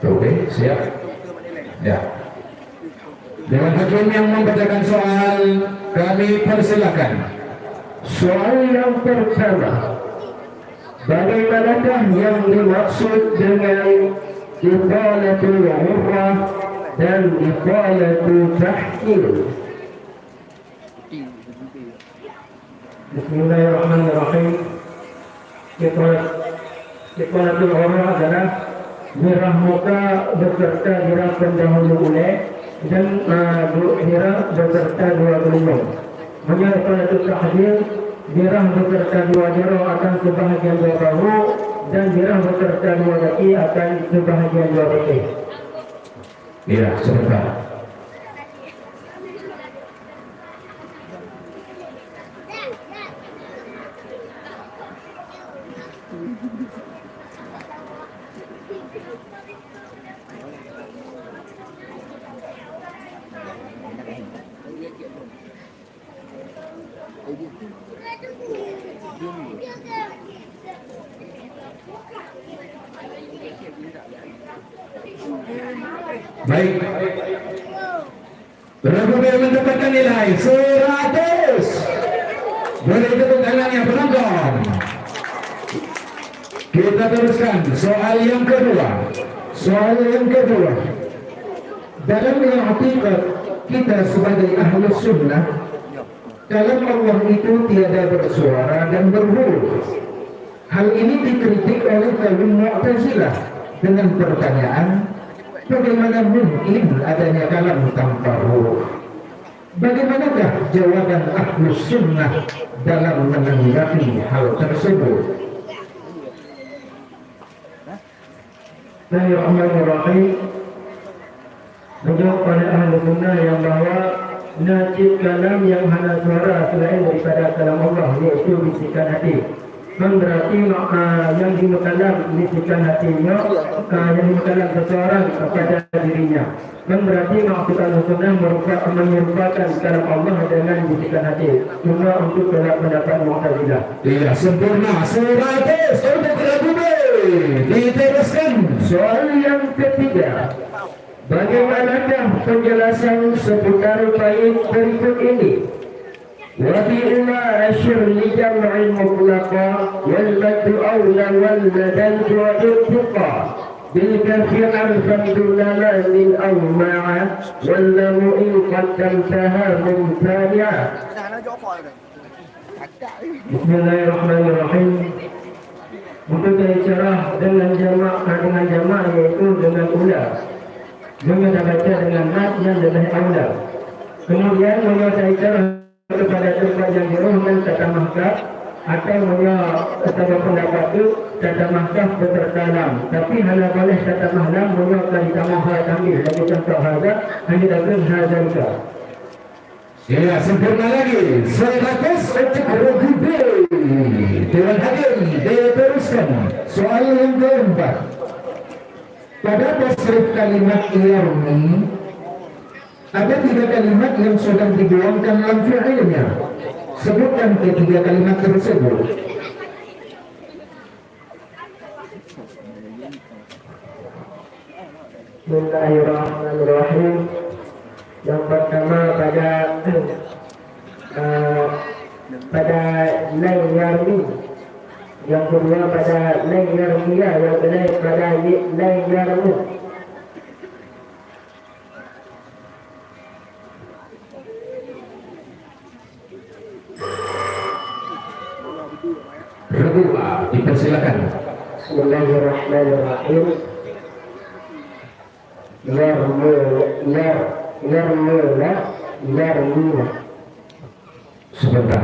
Oke, siap. Ya. Dewan Hakim yang membacakan soal, kami persilakan. Soal yang pertama, bagaimanakah yang dimaksud dengan ifalatul ghurrah dan ifalatul tahkil? Bismillahirrahmanirrahim. Ifalatul ghurrah adalah birah muka beserta birah pendahulu ulai dan birah beserta dua gelembung. Ifalatul tahkil, birah beserta dua jari akan sebahagian dua bahu dan birah beserta dua kaki akan sebahagian dua kaki. Ya, sebentar. Baik. Rabu yang mendapatkan nilai 100. Boleh tepuk tangannya penonton. Kita teruskan soal yang kedua. Soal yang kedua. Dalam i'tiqad kita sebagai ahli sunnah, kalam Allah itu tiada bersuara dan berhuruf. Hal ini dikritik oleh kaum Mu'tazilah dengan pertanyaan, bagaimana mungkin adanya kalam tanpa huruf? Bagaimanakah jawaban ahli sunnah dalam menanggapi hal tersebut? Bismillahirrahmanirrahim. Menjawab pada ahli sunnah yang bahawa najib kalam yang hanya suara selain daripada kalam Allah, iaitu bisikan hati. Berarti yang dimukalam bisikan hatinya, yang dimukalam seseorang kepada dirinya. Berarti maksud ahli sunnah menyerupakan kalam Allah dengan bisikan hati. Cuma untuk tolak pendapat Mu'tazilah. Iya, sempurna. 100 untuk Rabu. Diteruskan Soal yang ketiga, bagaimanakah penjelasan seputar bait berikut ini? Wa bi'la asyir li jam'il mutlaqa wal maddu awla wal ladal tu'adduqa bil kafir al-famdulala min awma'a wal lamu in qaddamtaha mumtani'a. Bismillahirrahmanirrahim. Untuk cara dengan jamak yaitu dengan ular. Dengan baca dengan mat yang lebih awal. Kemudian menguasai cara kepada tempat yang jauh dan tata mahkah, atau menguasai pendapat itu tata mahkah berterdalam. Tapi hanya boleh tata mahlam menguasai tata mahkah kami. Lagi contoh harga hanya dapat harga. Iya, sempurna lagi. 100 untuk Rabu. Dewan Hakim diteruskan soal yang keempat. Pada tasrif kalimat yarmi ada 3 kalimat yang sedang dibuangkan dalam fi'ilnya. Sebutkan ketiga kalimat tersebut. Bismillahirrahmanirrahim. Yang pertama pada lain yarmi, yang kedua pada lain yarmiya, yang ketiga pada lain yarmu. Kedua, dipersilakan. Bismillahirrahmanirrahim. Yarmuna. Sebentar.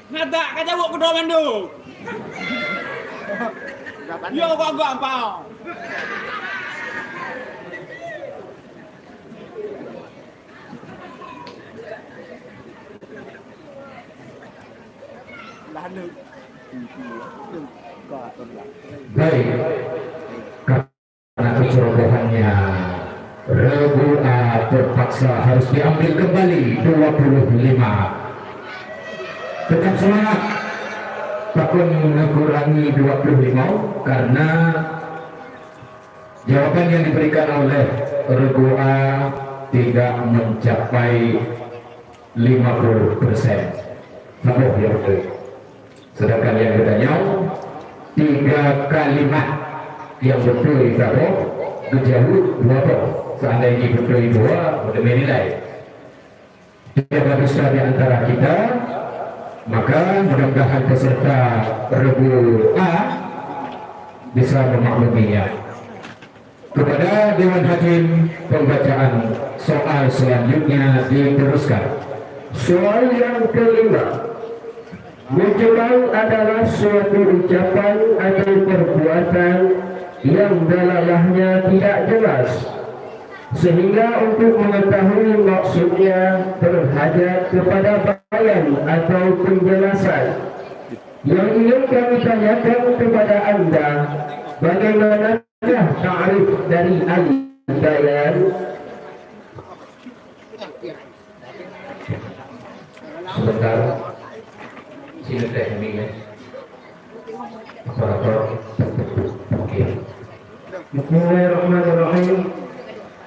Ngata kata buat kedua mandu. Yo kok agak apa? Lalu. Baik. Karena kecerobohannya Rabu terpaksa harus diambil kembali 25. Tetap semangat. Takkan mengurangi 25 karena jawaban yang diberikan oleh Rabu tidak mencapai 50%. Namun ya betul. Sedangkan yang bertanya 3 kalimat yang betul itu kejauh 2. Seandainya betul 2, udah menilai. Tidak bisa di antara kita, maka mudah-mudahan peserta Rabu A bisa memakluminya. Kepada Dewan Hakim, pembacaan soal selanjutnya diteruskan. Soal yang kelima. Mujmal adalah suatu ucapan atau perbuatan yang dalamnya tidak jelas, Sehingga untuk mengetahui maksudnya terhadap kepada bayan atau penjelasan yang ingin kami tanyakan kepada anda, bagaimanakah ta'rif dari al-bayan? Sebentar, sini tekniknya. Operator. Oke. Bismillahirrahmanirrahim.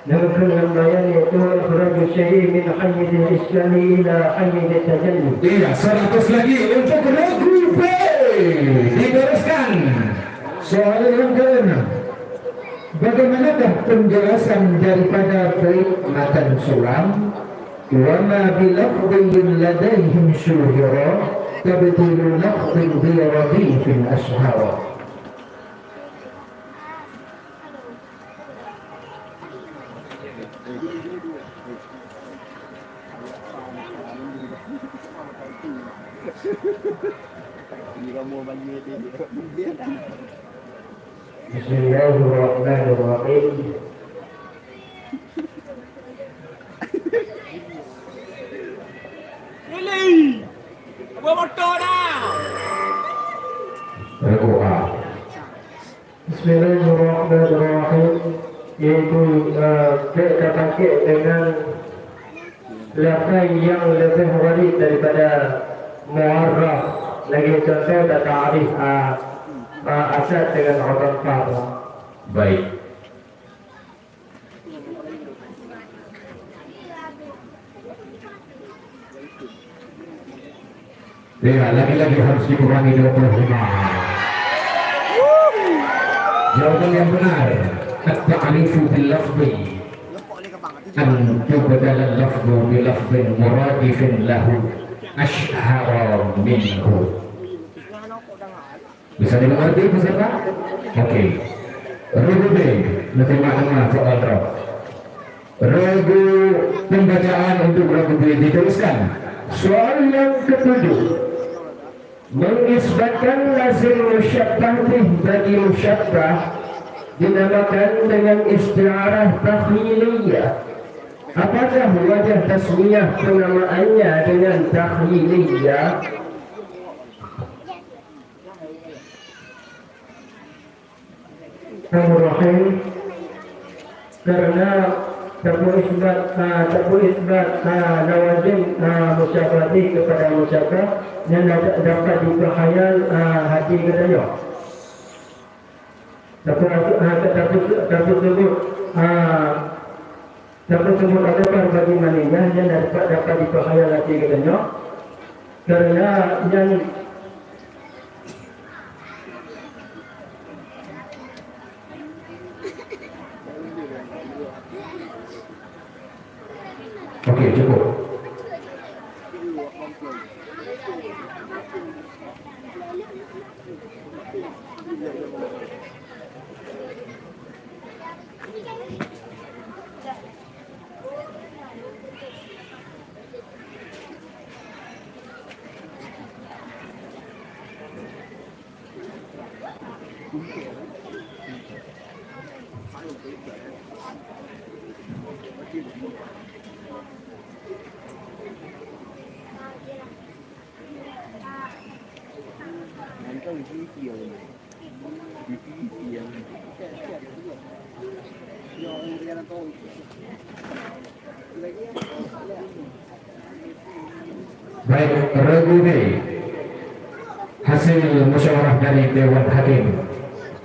Namakan al-bayan yaitu ikhraju syai' min hayyiz al-islami ila hayyiz al-tajalli. Iya, 100 lagi untuk regu B. Diteruskan. Soal yang ke-6. Bagaimanakah penjelasan daripada bait matan sulam? Wa ma bilafdhin ladaihim syuhira tabdilu lafdhin bi radifin ashara. Bismillahirrahmanirrahim. Really? Apa motor dah? Regu A. Bismillahirrahmanirrahim. Iaitu kita pakai dengan lafaz yang lebih warid daripada mu'arraf. Lagi contoh dan ta'rif asal dengan huruf fa. Baik. Ya, lagi-lagi harus dikurangi 25. Jawaban yang benar, at-ta'rifu bil lafzi an tubdala al-lafzu bi lafzin muradifin lahu ashhara minhu. Bisa dimengerti peserta? Oke. Regu B, lebih makna soal roh. Regu pembacaan untuk regu B diteruskan. Soal yang ketujuh, mengisbatkan lazim musyabbah bagi musyabbah dinamakan dengan isti'arah takhyiliyah. Apakah wajah tasmiyah penamaannya dengan takhyiliyah? Rahim, karena tak boleh isbat lawazim musyabbah kepada musyabbah yang dapat diperhayal hati katanya. Dapat sebut ada bagi maninya yang dapat diperhayal hati katanya. Karena yang Oke, cukup. Baik, regu B, hasil musyawarah dari Dewan Hakim,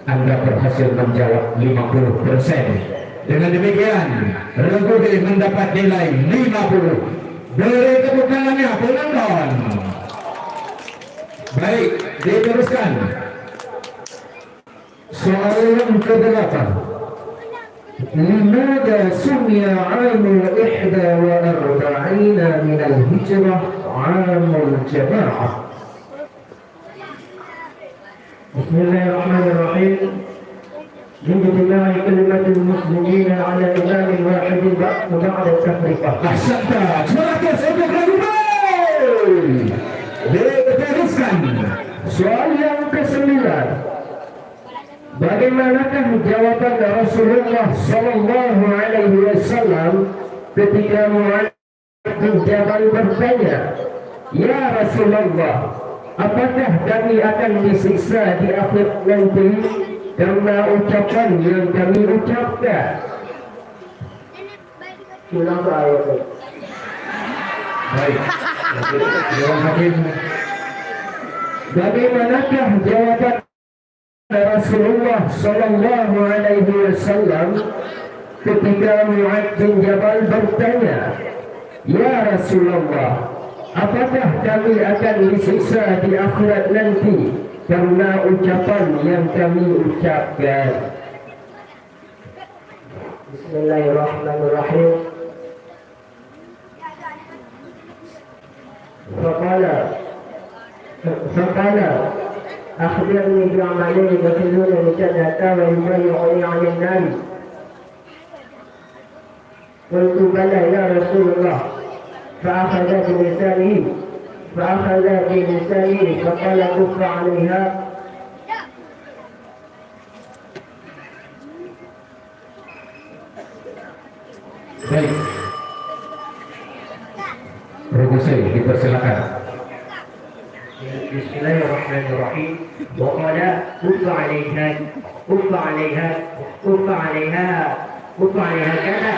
Anda berhasil menjawab 50%. Dengan demikian, regu B mendapat nilai 50. Beri tepuk tangannya penonton. Baik, diteruskan. Soal yang ke-8. Limada sumya amul 41 min al-hijrah amul jama'ah. Bismillahirrahmanirrahim. باجتماع كلمة المسلمين على إمام واحد بعد التفرقة. أحسنت. Semakin untuk regu B. Diteruskan. Soal yang ke-9. Bagaimanakah jawaban Rasulullah Sallallahu Alaihi Wasallam ketika Mu'adz bin Jabal bertanya, "Ya Rasulullah, apakah kami akan disiksa di akhir nanti karena ucapan yang kami ucapkan?" Ulang ayat. Baik. Dewan Hakim. Bagaimanakah jawaban Rasulullah Sallallahu Alaihi Wasallam ketika Mu'adz bin Jabal bertanya, "Ya Rasulullah, apakah kami akan disiksa di akhirat nanti karena ucapan yang kami ucapkan?" Bismillahirrahmanirrahim. فقال أخبرني بعملين يدخلونني الجنة ويبايعني عن النار. قلت بلى يا رسول الله. فأخذ بلسانه فقال كف عليها. Baik. Produser, dipersilakan. Bismillahirrahmanirrahim. وقال كف عليها كذا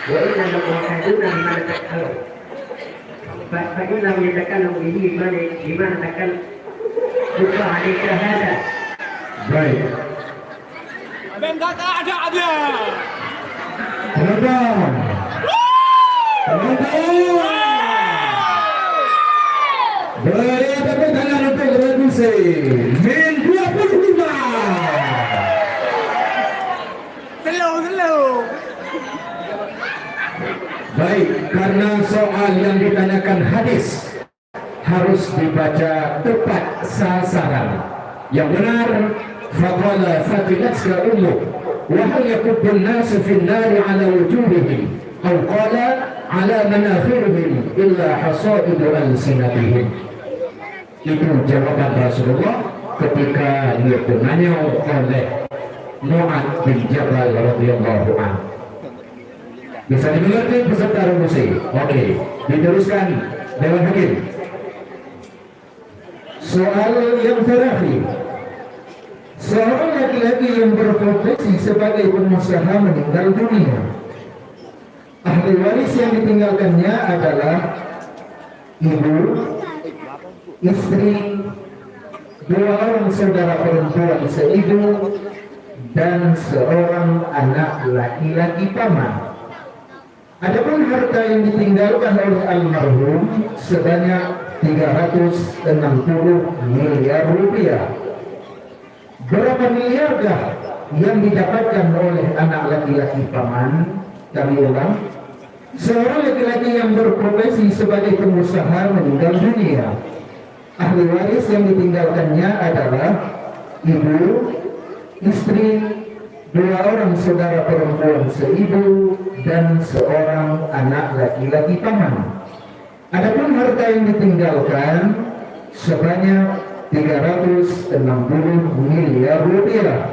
وإن لم يحدثنا بما نتكلم فإنه يتكلم به بما نتكلم كف عليك هذا. Baik. Abang kakak ada dia. Penonton. Beri tepuk tangan untuk produser. Min 25. Slow. Baik, karena soal yang ditanyakan hadis harus dibaca tepat sasaran. Yang benar, faqala faqilatka ummuk wa hal yakubbu an-nasu fi an-nari 'ala wujuhihim aw qala 'ala manakhirihim illa hasaidu alsinatihim. Itu jawaban Rasulullah ketika ditanya oleh Mu'adz bin Jabal radhiyallahu anhu. Bisa dimengerti peserta rumusnya? Oke, diteruskan Dewan Hakim. Soal yang terakhir, seorang laki-laki yang berprofesi sebagai pengusaha meninggal dunia. Ahli waris yang ditinggalkannya adalah ibu, istri, dua orang saudara perempuan seibu, dan seorang anak laki-laki paman. Adapun harta yang ditinggalkan oleh almarhum sebanyak 360 miliar rupiah. Berapa miliarkah yang didapatkan oleh anak laki-laki paman? Kami ulang, seorang laki-laki yang berprofesi sebagai pengusaha meninggal dunia. Ahli waris yang ditinggalkannya adalah ibu, istri, dua orang saudara perempuan seibu, dan seorang anak laki-laki paman. Adapun harta yang ditinggalkan sebanyak 360 miliar rupiah.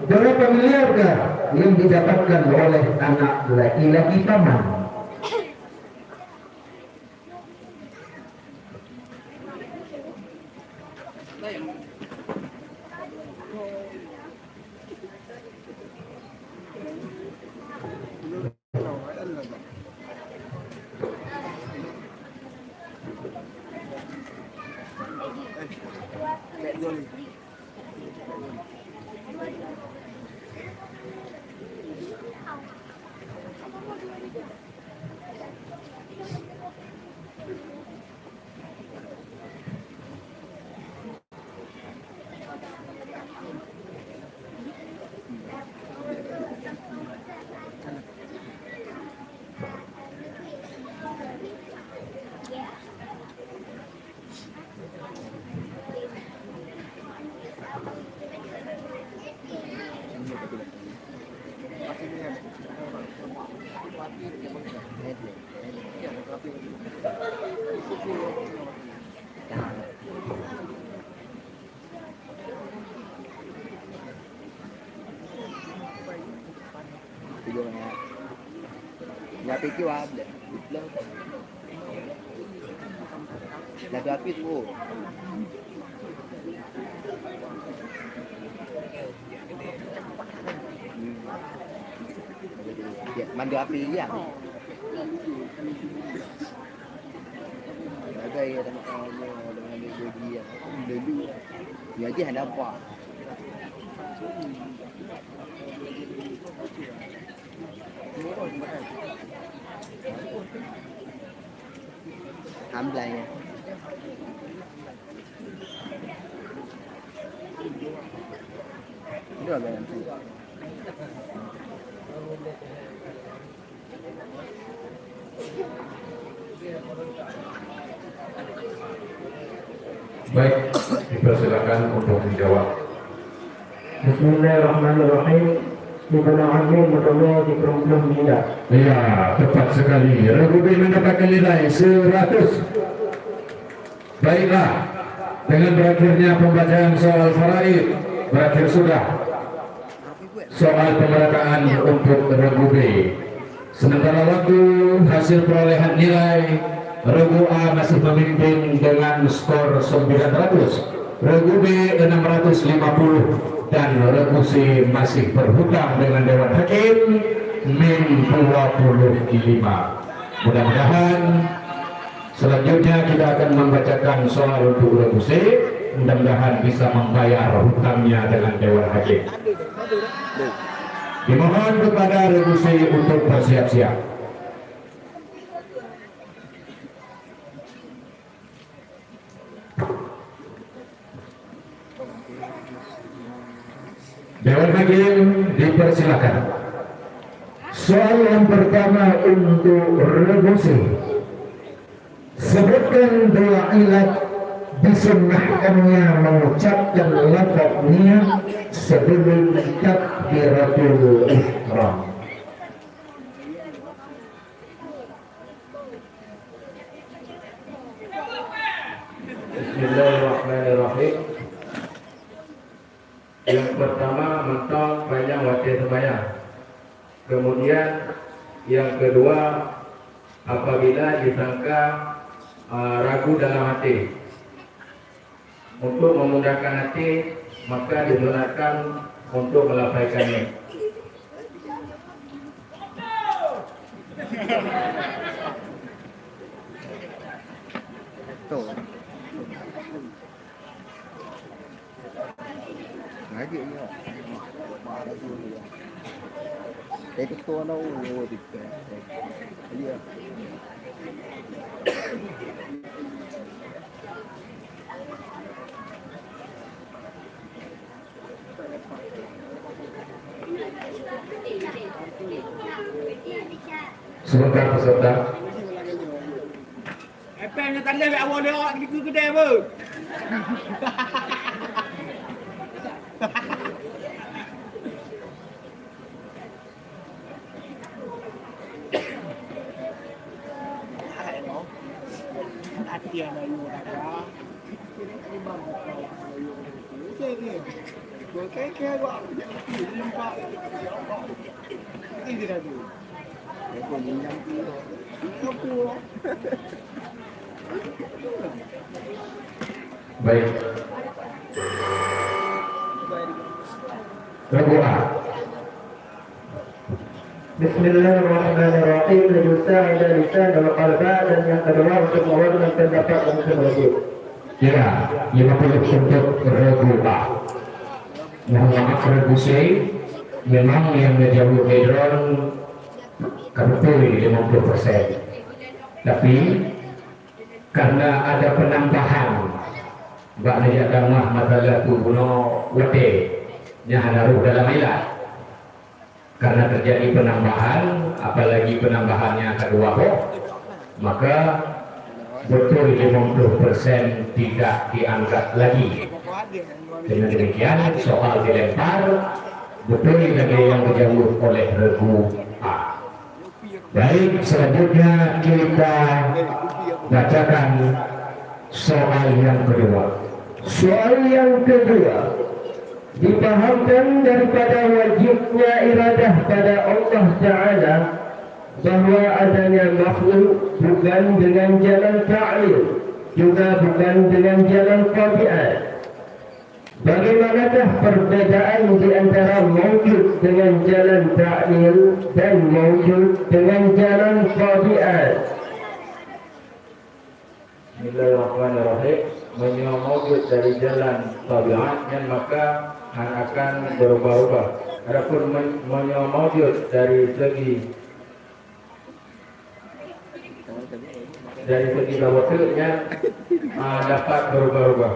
Berapa miliarkah yang didapatkan oleh anak laki-laki paman? Tidur ni. Nak fikir apa dah? Belum. Lagu api tu. Ya, mandu api ya. Ada yang dengan bagi ya. Dulu. Ya je ada apa? Hamblai ya. Ini apa yang tu? Baik, dipersilakan untuk menjawab. Bismillahirrahmanirrahim. Ibnu Amin berdoa di kerumpun Mina. Ya, tepat sekali. Regu B mendapatkan nilai 100. Baiklah, dengan berakhirnya pembacaan soal faraid, berakhir sudah soal pemerataan untuk regu B. Sementara waktu hasil perolehan nilai, regu A masih memimpin dengan skor 900, regu B 650, dan regu C masih berhutang dengan Dewan Hakim min 25. Mudah-mudahan selanjutnya kita akan membacakan soal untuk regu C. Mudah-mudahan bisa membayar hutangnya dengan Dewan Hakim. Dimohon kepada regu C untuk bersiap-siap. Dewan Hakim dipersilakan. Soal yang pertama untuk regu C. Sebutkan dua ilat disunnahkannya mengucapkan lafaz niat sebelum takbiratul ihram. Bismillahirrahmanirrahim. Yang pertama mentong panjang waktu sembahyang. Kemudian yang kedua apabila disangka ragu dalam hati. Untuk memudahkan hati maka disunatkan untuk melafazkannya. Tu. Ngaji ni. Tapi ketua nak tiga. Dia. Sebentar peserta. Apa yang tak ada awal dia di kedai apa? Dia nak you apa? Okey. Okey ke gua. Ini dia tu. Aku ni yang tu. Aku. Baik. Regu A. Bismillahirrahmanirrahim. Lisan dan lisan dan qalba, dan yang kedua untuk mengawalkan pendapat dan kemudian. Ya, 50 untuk regu A. Mohon maaf regu C, memang yang menjawab Hedron kantoi 50%. Tapi karena ada penambahan bak najakan mah masalah tu guna wate nya hanaruh dalam ilat. Karena terjadi penambahan, apalagi penambahannya kedua maka betul 50% tidak diangkat lagi. Dengan demikian soal dilempar betul lagi yang dijawab oleh regu A. Baik, selanjutnya kita bacakan soal yang kedua. Soal yang kedua Dipahamkan daripada wajibnya iradah pada Allah Ta'ala bahwa adanya makhluk bukan dengan jalan ta'lil, juga bukan dengan jalan tabiat. Bagaimanakah perbezaan di antara mawjud dengan jalan ta'lil dan mawjud dengan jalan tabiat? Bismillahirrahmanirrahim. Menyoal mawjud dari jalan tabiatnya maka akan berubah-ubah. Adapun menyoal mawjud dari segi lawatnya dapat berubah-ubah.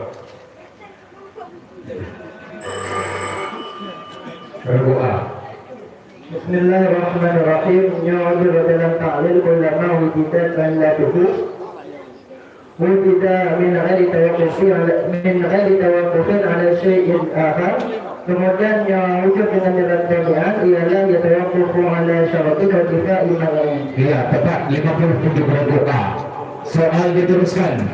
Berdoa. Bismillahirrahmanirrahim. Nyawajud dalam ta'lil ulama wujidat man la tuhus wujidah min ghairi tawaqqufin ala syai'in akhar. Kemudian yang wujud dengan jalan tabi'at ialah yatawaqqufu ala syaratin wa kifa'i magharin. Ya, tepat 57 berdoa. Soal diteruskan.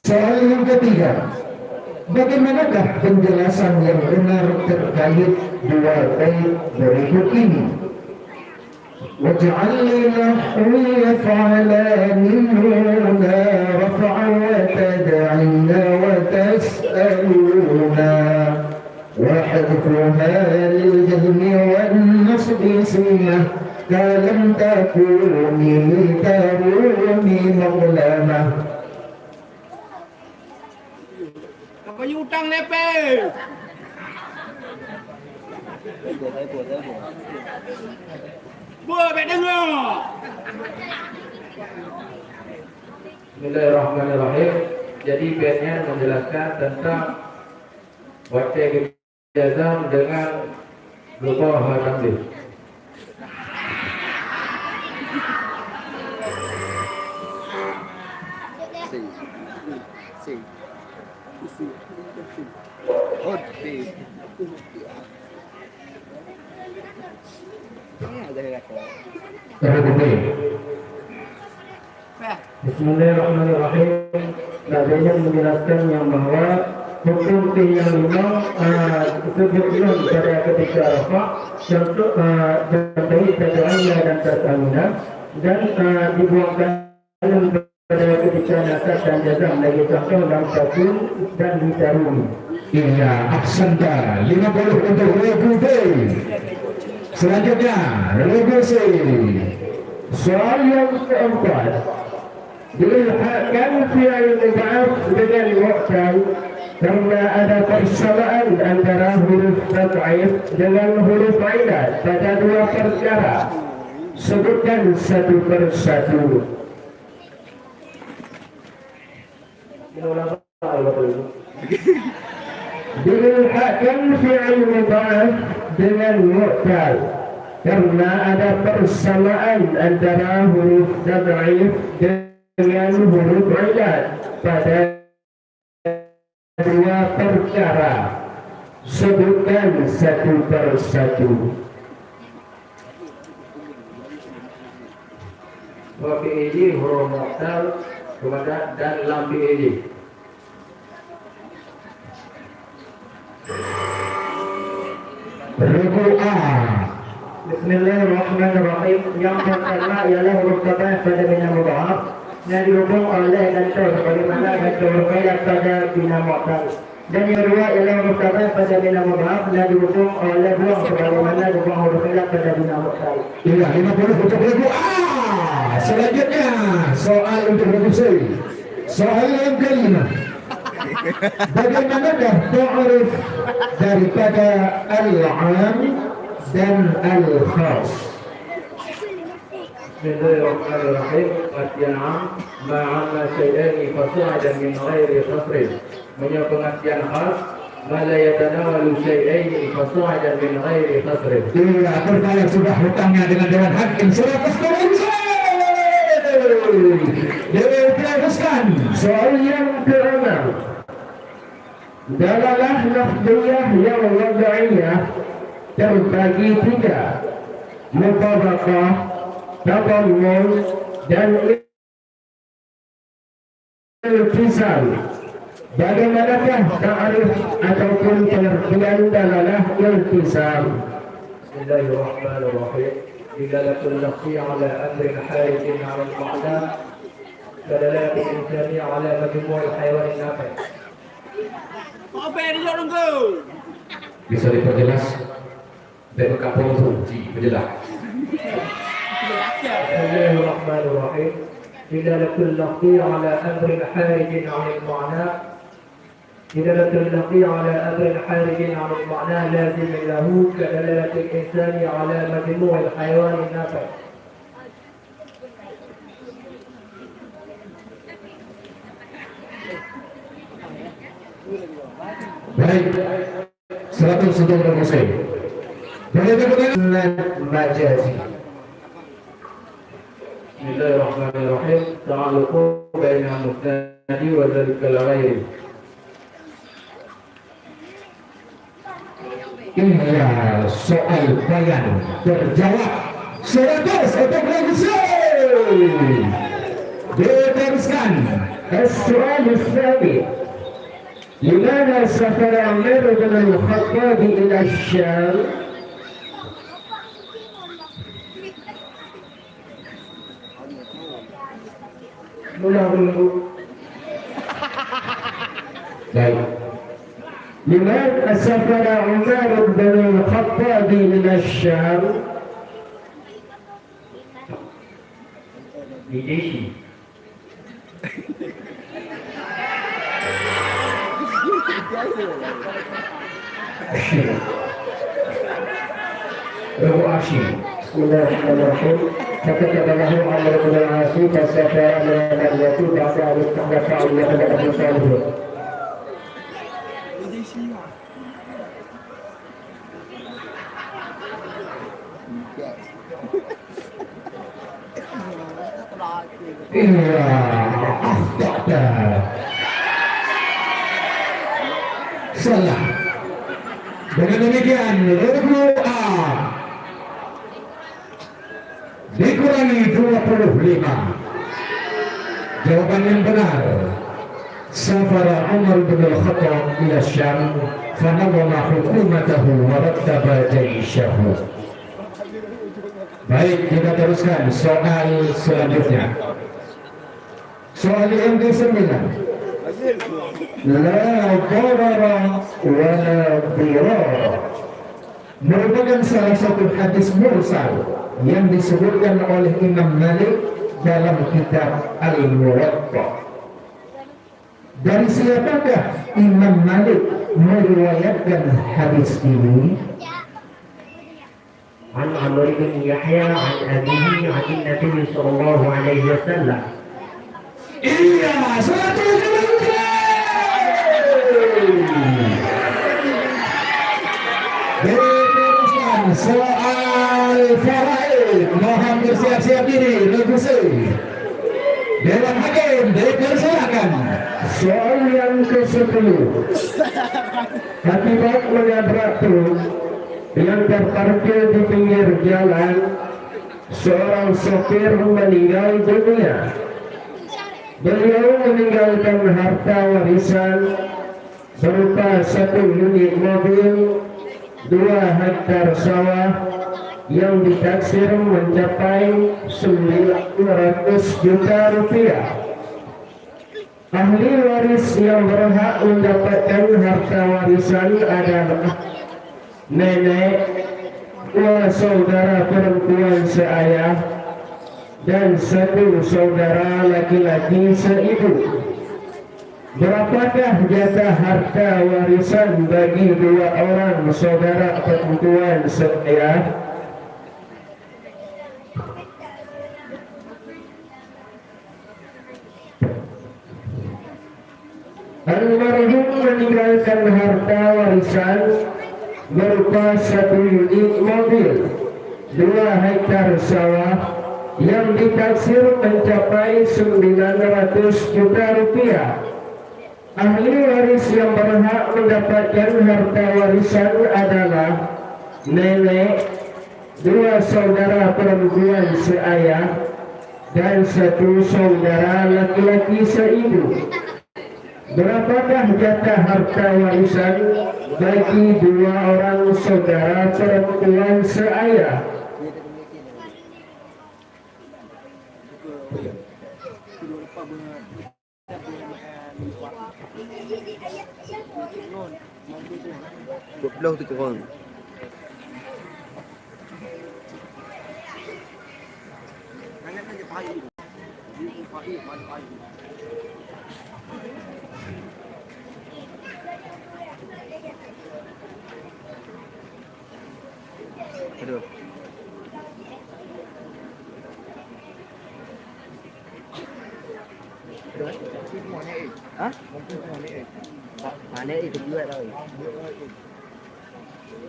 Soal yang ketiga, bagaimanakah penjelasan yang benar terkait dua bait berikut ini? واجعل نحوي يفعلان هنا رفعا وتدعينا وتسألونا وحذفها للجزم والنصب سنة كلم تكوني للكروم مظلمة. Apa utang lepe? Buat dengar. Bismillahirrahmanirrahim. Jadi baitnya menjelaskan tentang baca jazam dengan lupa tamdid. Bismillahirrahmanirrahim. Nadanya menjelaskan yang bahwa hukum yang memang sebelum pada ketika rafa contoh tad'iyah dan tas'aluna dan dibuangkan pada ketika nasab dan jazam lagi contoh dalam satu dan ditaruni. Iya, aksanta 50 untuk Regu B. Selanjutnya Regu C. Soal yang keempat, dilahirkan fi'il mudha'af dengan mu'tal karena ada persamaan antara huruf tad'if dengan huruf ilat pada dua perkara. Sebutkan satu persatu. Dilahirkan fi'il mudha'af dengan mu'tal karena ada persamaan antara huruf tad'if dengan huruf ilat pada dua perkara. Sebutkan satu persatu. Wa fi'ili huruf mu'tal kemudian dan lam fi'ili. Regu A. Bismillahirrahmanirrahim. Yang pertama ialah huruf tabah pada bina mudha'af yang dihubung oleh gantor bagaimana gantor berkaitan pada bina mu'tal. Dan yang kedua ialah huruf tabah pada bina mudha'af yang dihubung oleh buang sebagaimana dibuang huruf ilat pada bina mu'tal. Iya, 50 untuk Regu A. Selanjutnya soal untuk Regu C. Soal yang kelima. Bagaimanakah ta'rif daripada al-'am dan al-khas? Bismillahirrahmanirrahim. Pengertian 'am ma'amma syai'ani fasu'adan min ghairi qasrin. Menurut pengertian khas ma la yatanawalu syai'aini fasu'adan min ghairi qasrin. Iya, terkaya sudah hutangnya dengan Dewan Hakim 100%. Diteruskan Soal yang keenam, dalalah lafziyah yang wad'iyah terbagi tiga: mutabaqah, tadammun dan iltisam. Bagaimanakah ta'arif ataupun pengertian dalalah iltizam? Bismillahirrahmanirrahim. Dilalatul lafzi ala amrin harijin ala al-ma'na kadalatul insani ala majmu'il hayawan nafi. Apa yang dia orang tu? Bisa diperjelas dari kapal suci penjelas. Bismillahirrahmanirrahim. Dilalatul lafzi ala amrin harijin ala al-ma'na دلالة اللفظ على أمر خارج عن المعنى لازم له كدلالة الإنسان على مجموع الحيوان النافع. Baik, 101 selesai. مجازي. بسم الله الرحمن الرحيم. تعلق بين المبتدأ وذلك الغير. Iya, soal bayan terjawab 100 untuk Malaysia. Diteruskan. السؤال الثاني لماذا سافر عمر بن الخطاب إلى الشام؟ Baik. لماذا سافر عمر بن الخطاب إلى الشام؟ بجيشه. Abu Ashim. بسم الله الرحمن الرحيم. فكتب له عمرو بن العاص فسافر إلى النبي بعد أن استخلف عمرو بن أبي طالب. Iya, akhdata. Salah. Dengan demikian, regu A dikurangi 25. Jawaban yang benar. Safara Umar bin Al-Khattab ila Syam fanawama hukumatahu wa rattaba jaishahu. Baik, kita teruskan soal selanjutnya. Soal yang ke-9. La darara wa la dirara merupakan salah satu hadis mursal yang disebutkan oleh Imam Malik dalam kitab Al-Muwatta. Dari siapakah Imam Malik meriwayatkan hadis ini? عن عمرو بن يحيى عن أبيه عن النبي صلى الله عليه وسلم. Iya, satu diteruskan soal faraid. Mohon bersiap-siap diri, Legusi. Dewan Hakim, dipersilakan. Soal yang ke-10. Akibat menabrak truk yang terparkir di pinggir jalan, seorang sopir meninggal dunia. Beliau meninggalkan harta warisan berupa 1 unit mobil, 2 hektar sawah yang ditaksir mencapai 900 juta rupiah. Ahli waris yang berhak mendapatkan harta warisan adalah nenek, 2 saudara perempuan seayah, dan 1 saudara laki-laki seibu. Berapakah jatah harta warisan bagi 2 orang saudara perempuan seayah? Almarhum meninggalkan harta warisan berupa 1 unit mobil, 2 hektar sawah yang ditaksir mencapai 900 juta rupiah. Ahli waris yang berhak mendapatkan harta warisan adalah nenek, 2 saudara perempuan seayah, dan 1 saudara laki-laki seibu. Berapakah jatah harta warisan bagi dua orang saudara perempuan seayah? Kedua lepas berat. Belah tu korang. Jangan aja payung. Dia payung, mana payung. Aduh. Hah? Mana itu dua tau.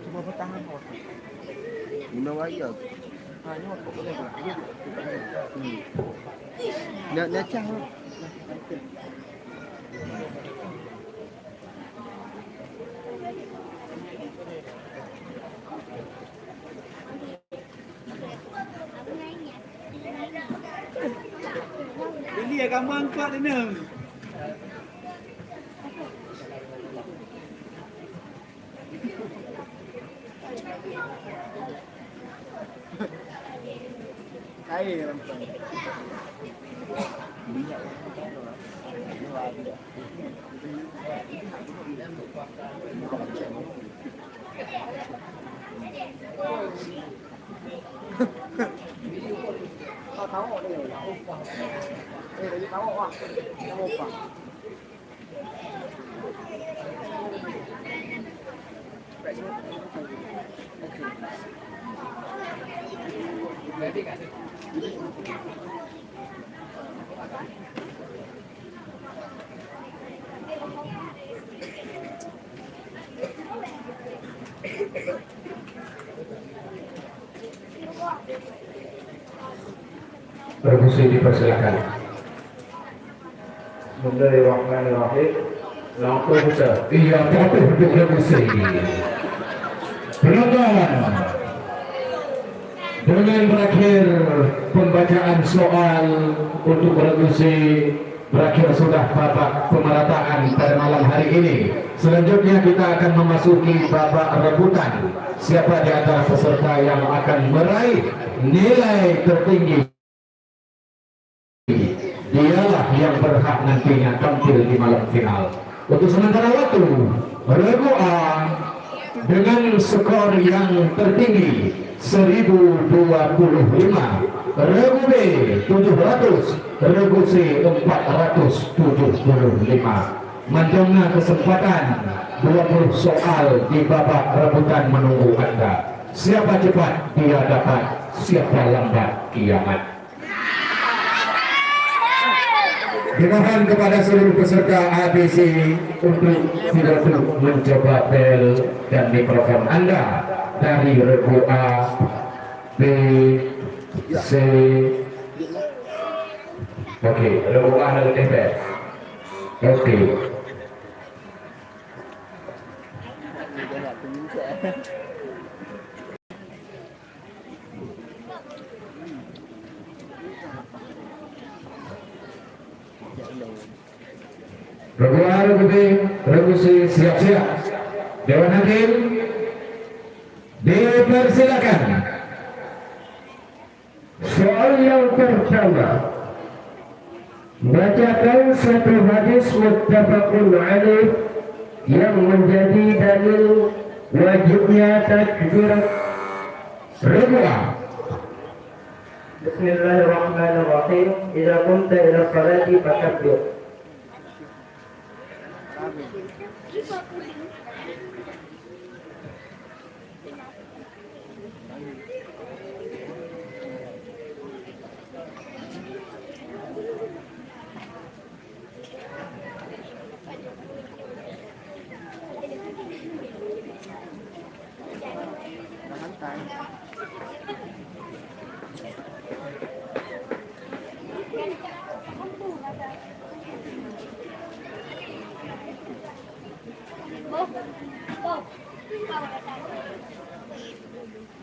Cuma bertahan kok. Lima wayar. Hanya waktu boleh buat. Dia Nak cang. Jadi akan mangkat ini. Air rampai. Tahu dia. Jadi tahu ah. Tahu apa? Permisi dipersilakan. Bismillahirrahmanirrahim. Langsung kita. Iya, patuh untuk permisi. Penonton, dengan berakhir pembacaan soal untuk permisi, berakhir sudah babak pemerataan pada malam hari ini. Selanjutnya kita akan memasuki babak rebutan. Siapa di antara peserta yang akan meraih nilai tertinggi, dialah yang berhak nantinya tampil di malam final. Untuk sementara waktu, regu A dengan skor yang tertinggi 1025, regu B 700, regu C 475. Mendengar kesempatan 20 soal di babak rebutan menunggu Anda. Siapa cepat dia dapat, siapa lambat kiamat. Dimohon kepada seluruh peserta ABC untuk tidak mencoba bel dan mikrofon Anda dari regu A, B, C. Oke, regu A dan TP. Oke. Regu A, regu B, regu C, siap-siap. Dewan Hakim, dipersilakan. Soal yang pertama, bacakan satu hadis muttafaqun alaih yang menjadi dalil wajibnya takbir. Regu A. Bismillahirrahmanirrahim. Idza qumta ila salati fakabbir.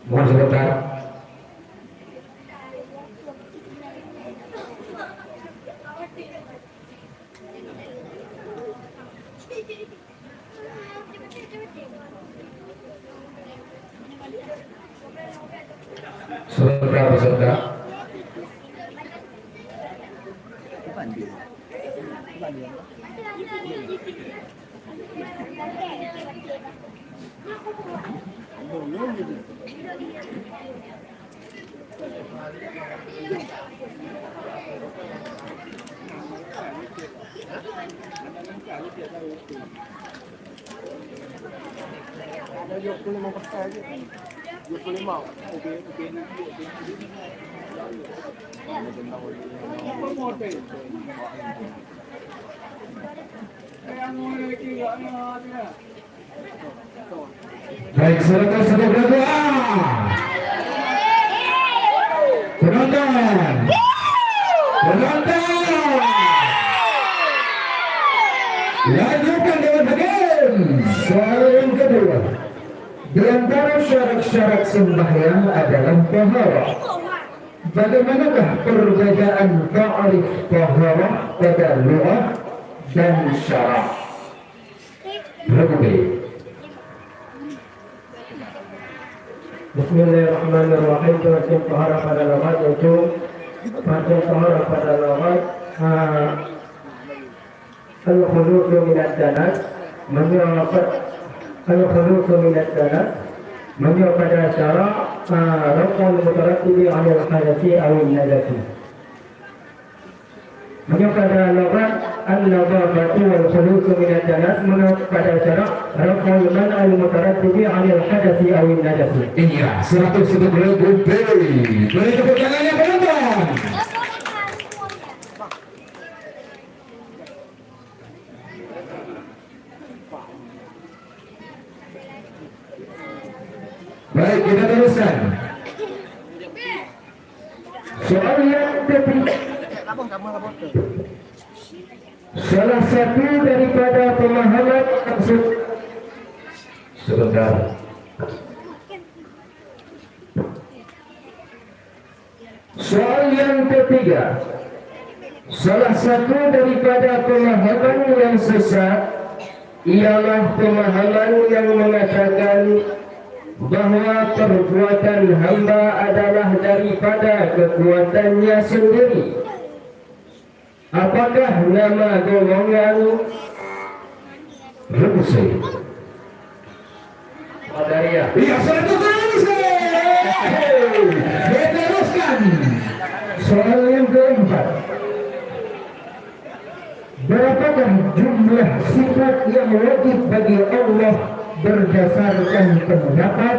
Mohon sebentar. Sebentar peserta. Bukan dia. Ada 25% aja. 25. Baik, silakan sudah berdoa. Penonton. Lanjutkan dengan game. Soal yang kedua. Di antara syarat-syarat sembahyang adalah taharah. Bagaimanakah perbedaan ta'rif taharah pada lughah dan syarah? Lebih. Bismillahirrahmanirrahim. Wajib taharah pada loghat yaitu wajib taharah pada loghat al-khulusu minad danas, al-khulusu minad danas, pada syara raf'ul mutarattibi 'ala al-hadathi aw an-najasi. Pada loghat an-nadhafatu wal khulusu minad danas, pada syara raf'ul man'al mutarattibi 'ala al-hadathi aw an-najasi. Iya, 110.000 beri. Boleh tepuk tangannya penonton. Baik, kita teruskan. Soal yang ketiga. Salah satu daripada pemahaman maksud. Sebentar. Soal yang ketiga. Salah satu daripada pemahaman yang sesat ialah pemahaman yang mengatakan bahwa perbuatan hamba adalah daripada kekuatannya sendiri. Apakah nama golongan Rubusi? Qadariyah. Iya, satu teruskan. Soal yang keempat. Berapakah jumlah sifat yang wajib bagi Allah berdasarkan pendapat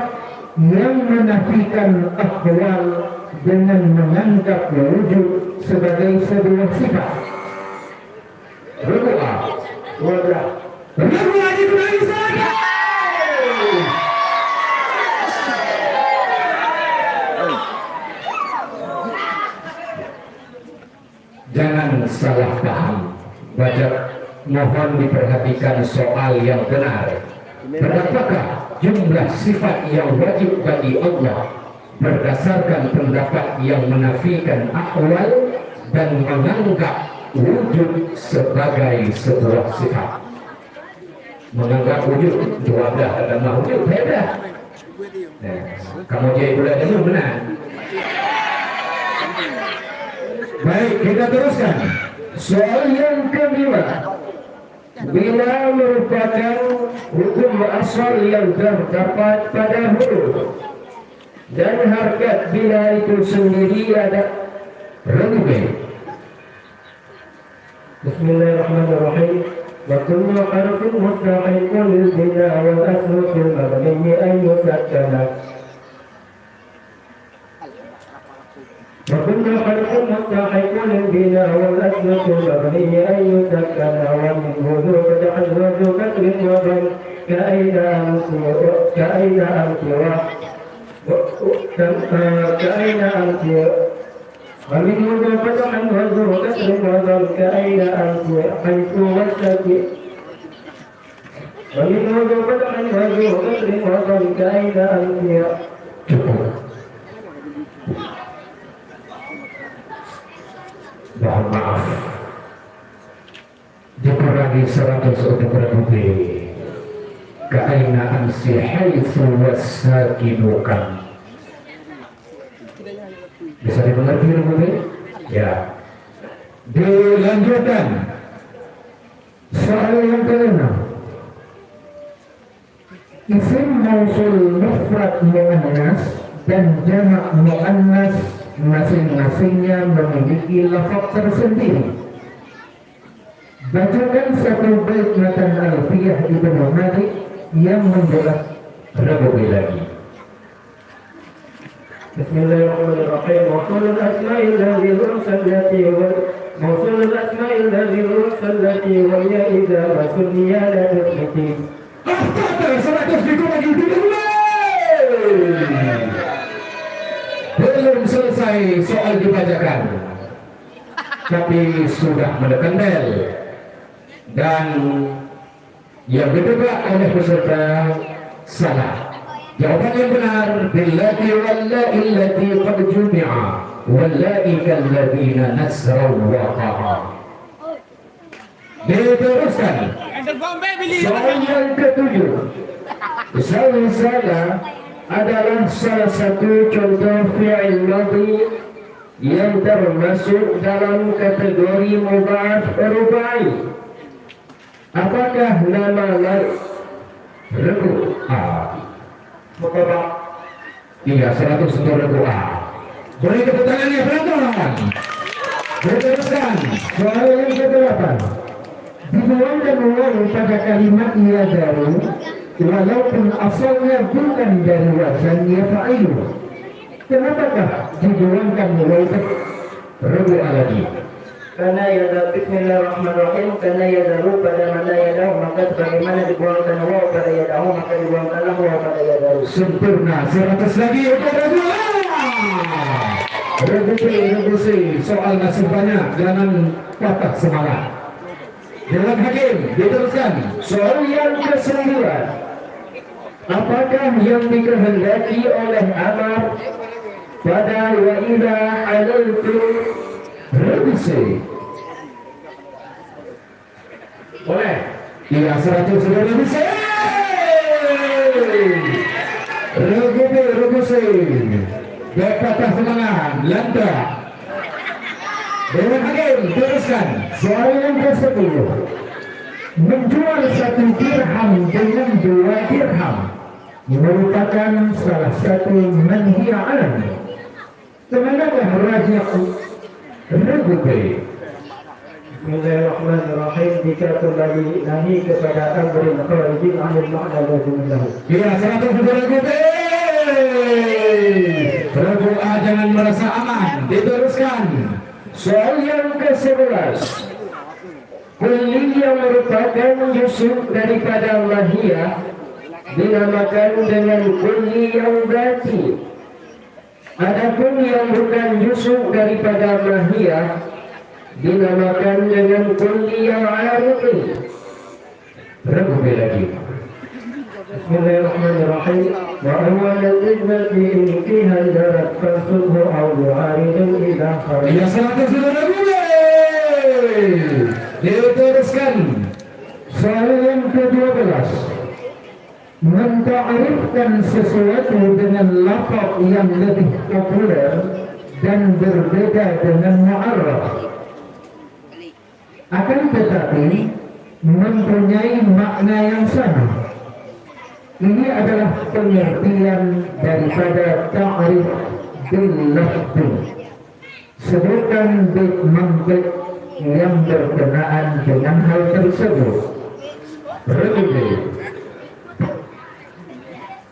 yang menafikan akwal dengan menganggap wujud sebagai sebuah sifat? Berapa? Berapa? Berapa itu lagi saja? Jangan salah paham. Baca, mohon diperhatikan soal yang benar. Berapakah jumlah sifat yang wajib bagi Allah berdasarkan pendapat yang menafikan akwal dan menganggap wujud sebagai sebuah sifat? Menganggap wujud itu ada dalam wujud hebat. Kamu jadi bulan ini benar. Baik, kita teruskan. Soal yang kelima. Bila merupakan hukum asal yang terdapat pada huruf dan harkat bila itu sendiri ada lebih. Bismillahirrahmanirrahim. Wa kullu harfin mustaqilun lil bina wal aslu fil mabni an yusakkana. وكل خلق مستحق للبنا والأصل في المبني أن يسكن ومنه ذو فتح وذو كسر وضم كأين أمس ومنه ذو فتح وذو كسر وضم كأين أمس حيث والسكن ومنه ذو فتح وذو كسر وضم كأين أمس. Mohon maaf, dikurangi 100 untuk berbubi. Ka'aina amsi haitsu wasakinukan. Bisa dimengerti Rububi? Ya. Dilanjutkan. Soal yang kelima. Isim mausul mufrad muannas dan jamak muannas masing-masingnya memiliki lafaz tersendiri. Bacakan satu bait matan Alfiyah Ibnu Malik yang menjelaskan Rububi lagi. Bismillahirrahmanirrahim. Mausulul asma'il ladzi rusalati wal mausulul asma'il ladzi rusalati wa ya idza masunniya la tusmiti. Akhtar 100 ribu lagi belum selesai soal dibacakan, tapi sudah mendekat bel dan yang ditebak oleh peserta salah. Jawaban yang benar billati wallahi allati qad jumi'a wallahi kalladzina nasraw waqa'a. Diteruskan soal yang ketujuh. Salah adalah salah satu contoh fi'il madhi yang termasuk dalam kategori mudha'af rubai. Apakah nama lain? Rubu'ah. Mukabak. Iya, 100 untuk rubu'ah. Beri tepuk tangannya, penonton. Diteruskan soal yang ke-8. Dibuangkan uang pada kalimat ia daru walaupun asalnya bukan dari wazan ya fa'ilu. Kenapakah dibuangkan uang rubu'ah lagi? Karena ya Bismillahirrahmanirrahim. Karena ya daru pada mana ya daru, maka bagaimana dibuangkan waw pada ya daru, maka dibuangkanlah waw pada ya daru. Sempurna, 100 lagi untuk Rububi. Soal nasib banyak, jangan patah semangat. Dewan Hakim, diteruskan. Soal yang ke-9. Apakah yang dikehendaki oleh Amar pada wa idza halaltum? Rububi. Boleh? Iya, 100 sudah Rububi. Rububi. Berkata semangat, lantak. Dewan Hakim, teruskan. Soal yang ke-10. Menjual 1 dirham dengan 2 dirham merupakan salah satu manhi'an. Kemanakah rajih? Rububi. Bismillahirrahmanirrahim. Jika kembali nahi kepada amrin kharijin anil ma'na lazimillahu. Iya, 100 sudah Rububi. Rubu'ah jangan merasa aman. Diteruskan. Soal yang ke-11. Kulliyah merupakan yusuf daripada mahiyah dinamakan dengan kulliyah berarti. Adapun yang bukan yusuf daripada mahiyah dinamakan dengan kulliyah arifin. Rububi lagi. Bismillahirrahmanirrahim. Wa awal al-ijmati in fiha darat fasulhu aw yu'aridun idha kharaj. Iya, 100 sudah Rububi. Diteruskan. Soal yang ke-12. Menta'arifkan sesuatu dengan lafaz yang lebih populer dan berbeda dengan mu'arraf, akan tetapi mempunyai makna yang sama. Ini adalah pengertian daripada ta'rif bil lafzi. Sebutkan bait mantiq yang berkenaan dengan hal tersebut. Rububi.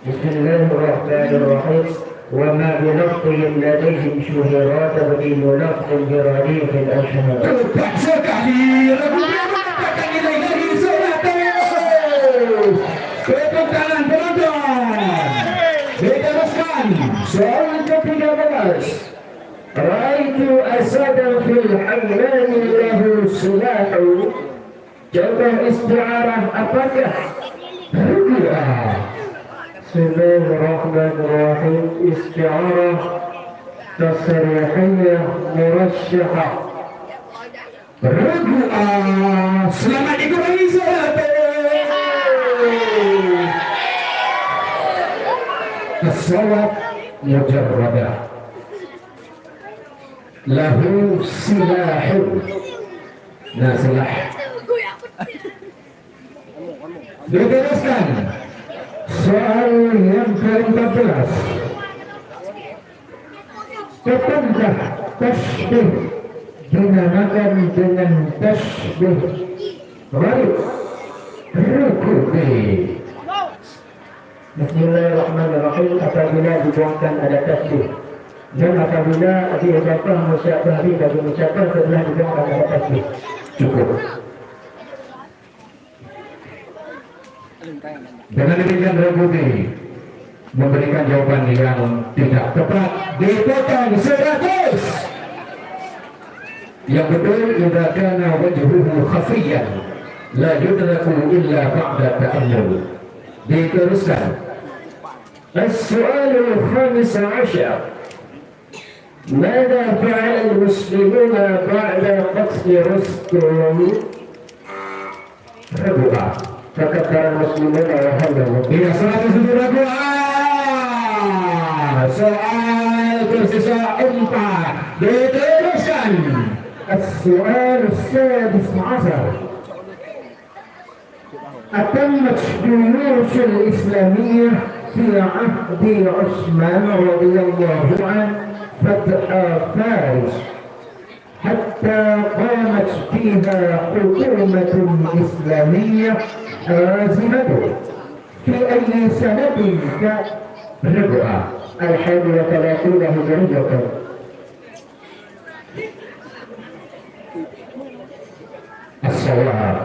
Bismillahirrahmanirrahim. Wa ma bi lafzin ladayhim syuhira tabdil lafzin bi radif al-ashhar. Tepat sekali. Rububi mengatakan nilai dari 100. Tepuk tangan penonton. Diteruskan. Soal ke-13. Ra'aitu asadan fil hammam lahu silahu. Contoh isti'arah apakah? Rubu'ah. Bismillahirrahmanirrahim. Isti'arah tasrihiyah murasyahah. Rubu'ah. Selamat dikurangi 100. As-sawab mujarradah. lahu silahun. Nah, silah. Diteruskan. Soal yang ke-14. Kapankah tasbih dinamakan dengan tasbih ghaib? Rukubi. Bismillahirrahmanirrahim. Apabila dibuangkan ada tasbih dan apabila diucapkan musyabah bagi musyabah setelah dibuangkan ada tasbih. Cukup. Dengan demikian Rukubi memberikan jawaban yang tidak tepat, dipotong 100. Yang betul, idza kana wajhuhu khafiyan la yudraku illa ba'da ta'ammul. Diteruskan. As-su'al al-khamis 'ashar. ماذا فعل المسلمون بعد قتل رستم؟ ربع فكفر المسلمون وهلوا إلى صلاة الربع. Soal tersisa 4 diteruskan. السؤال السادس عشر. أتمت جيوش الإسلامية في عهد عثمان رضي الله عنه فتح فارس حتى قامت فيها حكومة إسلامية حازمة في أي سنة ربع 31 هجرية. الصواب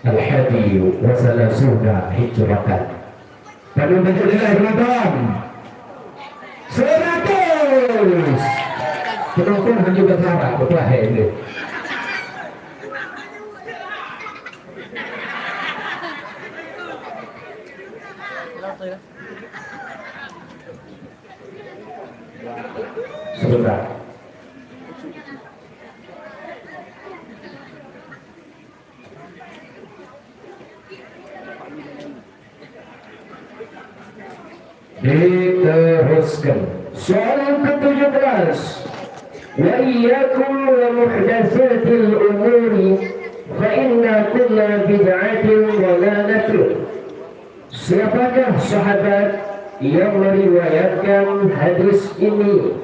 31 هجرة. Pada menjadilah Ramadan 100. Penonton hanya berharap betul ini. Sebentar. Diteruskan. Soal ke-17. Wa iyyakum wa muhdatsatil umuri fa inna kulla bid'atin dhalalatin. Siapakah sahabat yang meriwayatkan hadis ini?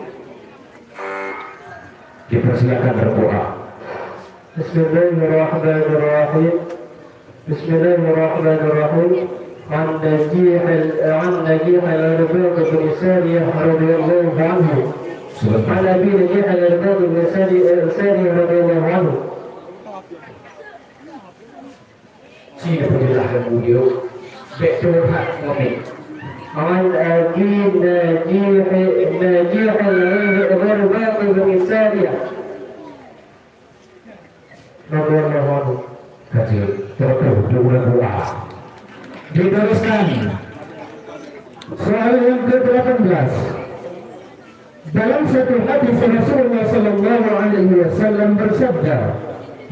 Kita silakan berdoa. Bismillahirrahmanirrahim. Bismillahirrahmanirrahim. عن نجيح الأرباب بن سارية رضي الله عنه. عن أبي نجيح الأرباب بن سارية رضي الله عنه. Sini penjelasan beliau. Betul hak kami. عن أبي نجيح الأرباب بن سارية رضي الله عنه. Kecil, terus diteruskan. Soal yang ke-18. Dalam satu hadis Rasulullah sallallahu alaihi wasallam bersabda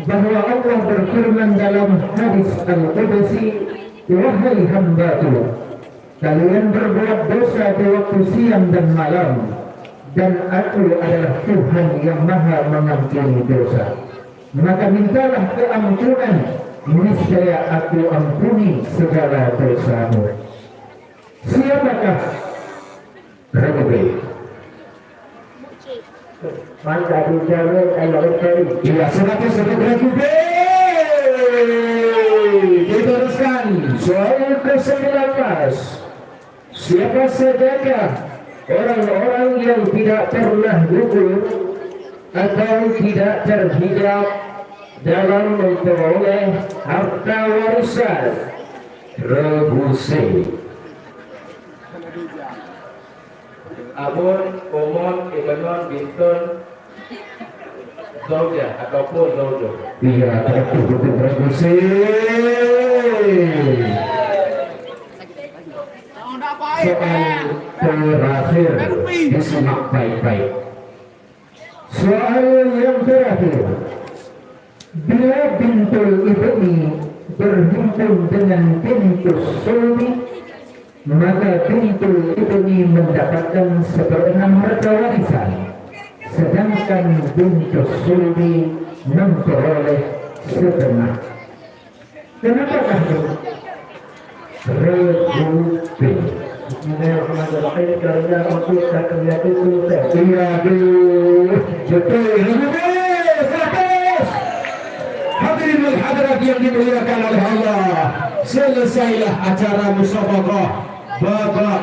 bahwa Allah berfirman dalam hadis Al-Qudsi, wahai hamba-Ku, kalian berbuat dosa di waktu siang dan malam, dan Aku adalah Tuhan yang Maha mengampuni dosa. Maka mintalah keampunan, niscaya Aku ampuni segala dosamu. Siapakah? Rabi. Maka Abu Jabir Al-Ghifari. Iya, 100 Rabi. Diteruskan. Soal ke-19. Siapa sajakah orang-orang yang tidak pernah gugur atau tidak terhijab dalam memperoleh harta warisan? Rebusi. Abun, Umon, Ibnon, Bintun, Zauja ataupun Zaujo. Iya, betul rebusi. Soal terakhir, disimak baik-baik. Soal yang terakhir. Bila bintul ibni berhimpun dengan bintul sulbi, maka bintul ibni mendapatkan 1/6 harta warisan. sedangkan bintu sulbi memperoleh setengah. Kenapakah itu? Rebutin. Bismillahirrahmanirrahim. Karena untuk takmiyat itu Iya betul. Rebutin 100. Hadirin wal hadirat yang dimuliakan oleh Allah, selesailah acara musabaqah babak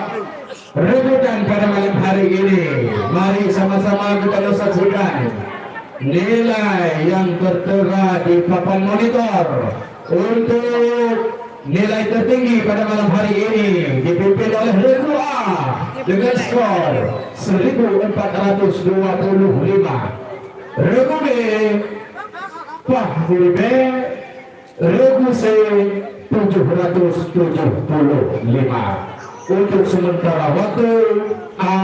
rebutan pada malam hari ini. Mari sama-sama kita saksikan nilai yang tertera di papan monitor. Untuk nilai tertinggi pada malam hari ini dipimpin oleh Regu A dengan skor 1425. Regu B Fahri B, Regu C 775. Untuk sementara waktu A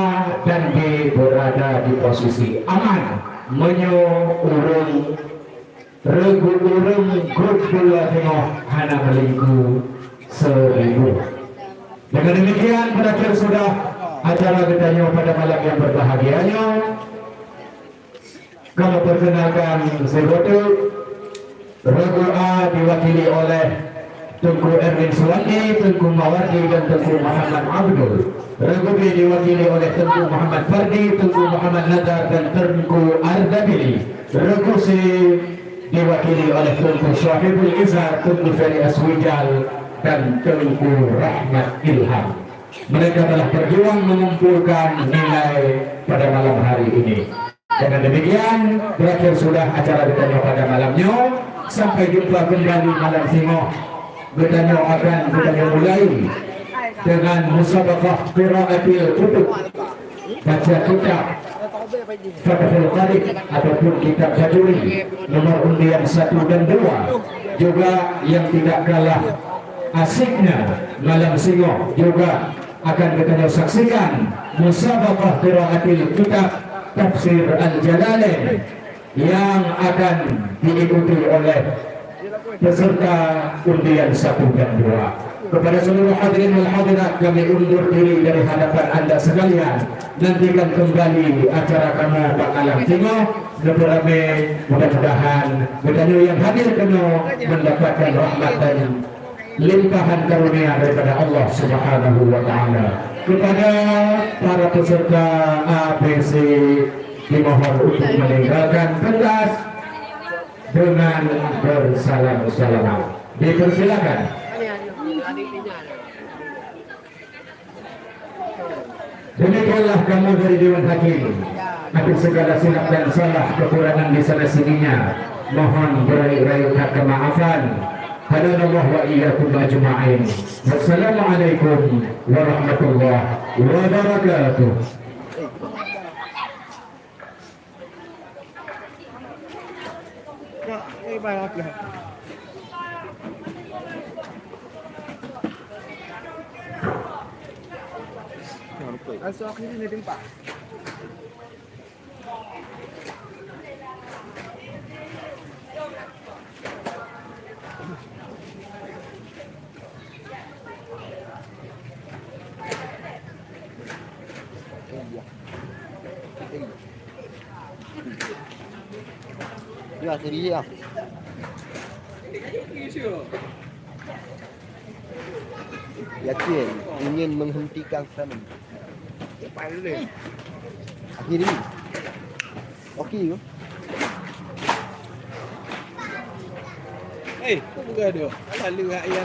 dan B berada di posisi aman menyurung Regu urung grup bola tengah hana melingku 1000. Dengan demikian berakhir sudah acara kita pada malam yang berbahagianya. Kami perkenalkan Segotu. Regu A diwakili oleh Tengku Erwin Suwandi, Tengku Mawardi dan Tengku Muhammad Abdul. Regu B diwakili oleh Tengku Muhammad Fardi, Tengku Muhammad Nadar dan Tengku Ardabili. Regu C diwakili oleh Tengku Syahibul Izzar, Tengku Feri Aswijal dan Tengku Rahmat Ilham. Mereka telah berjuang mengumpulkan nilai pada malam hari ini. Dengan demikian berakhir sudah acara kita pada malamnya. Sampai jumpa kembali malam Singoh. Kita akan mulai dengan musabaqah qiraatil kutub, baca kitab Fathul Qarib ataupun kitab Tajwid nomor undian 1 dan 2. Juga yang tidak kalah asiknya malam Singoh juga akan kita saksikan musabaqah qiraatil kitab Tafsir Al-Jalalain yang akan diikuti oleh peserta undian 1 dan 2. Kepada seluruh hadirin wal hadirat kami undur diri dari hadapan anda sekalian. Nantikan kembali acara kamu Pak Alam Tengah. Berame mudah-mudahan bertanya yang hadir kena mendapatkan rahmat dan limpahan karunia daripada Allah Subhanahu wa taala. Kepada para peserta ABC dimohon untuk meninggalkan pentas dengan bersalam-salaman. Dipersilakan. Demikianlah kamu dari Dewan Hakim. Atas segala silap dan salah kekurangan di sana sininya, mohon berayu-rayu kemaafan. Hadanallah wa iyyakum ajma'in. Wassalamualaikum warahmatullahi wabarakatuh. Langsung aku ini tempat. Ya, sendiri ya. Yakin ingin menghentikan serangan. Akhiri. Okey ke? Kau buka dia. Lalu ayah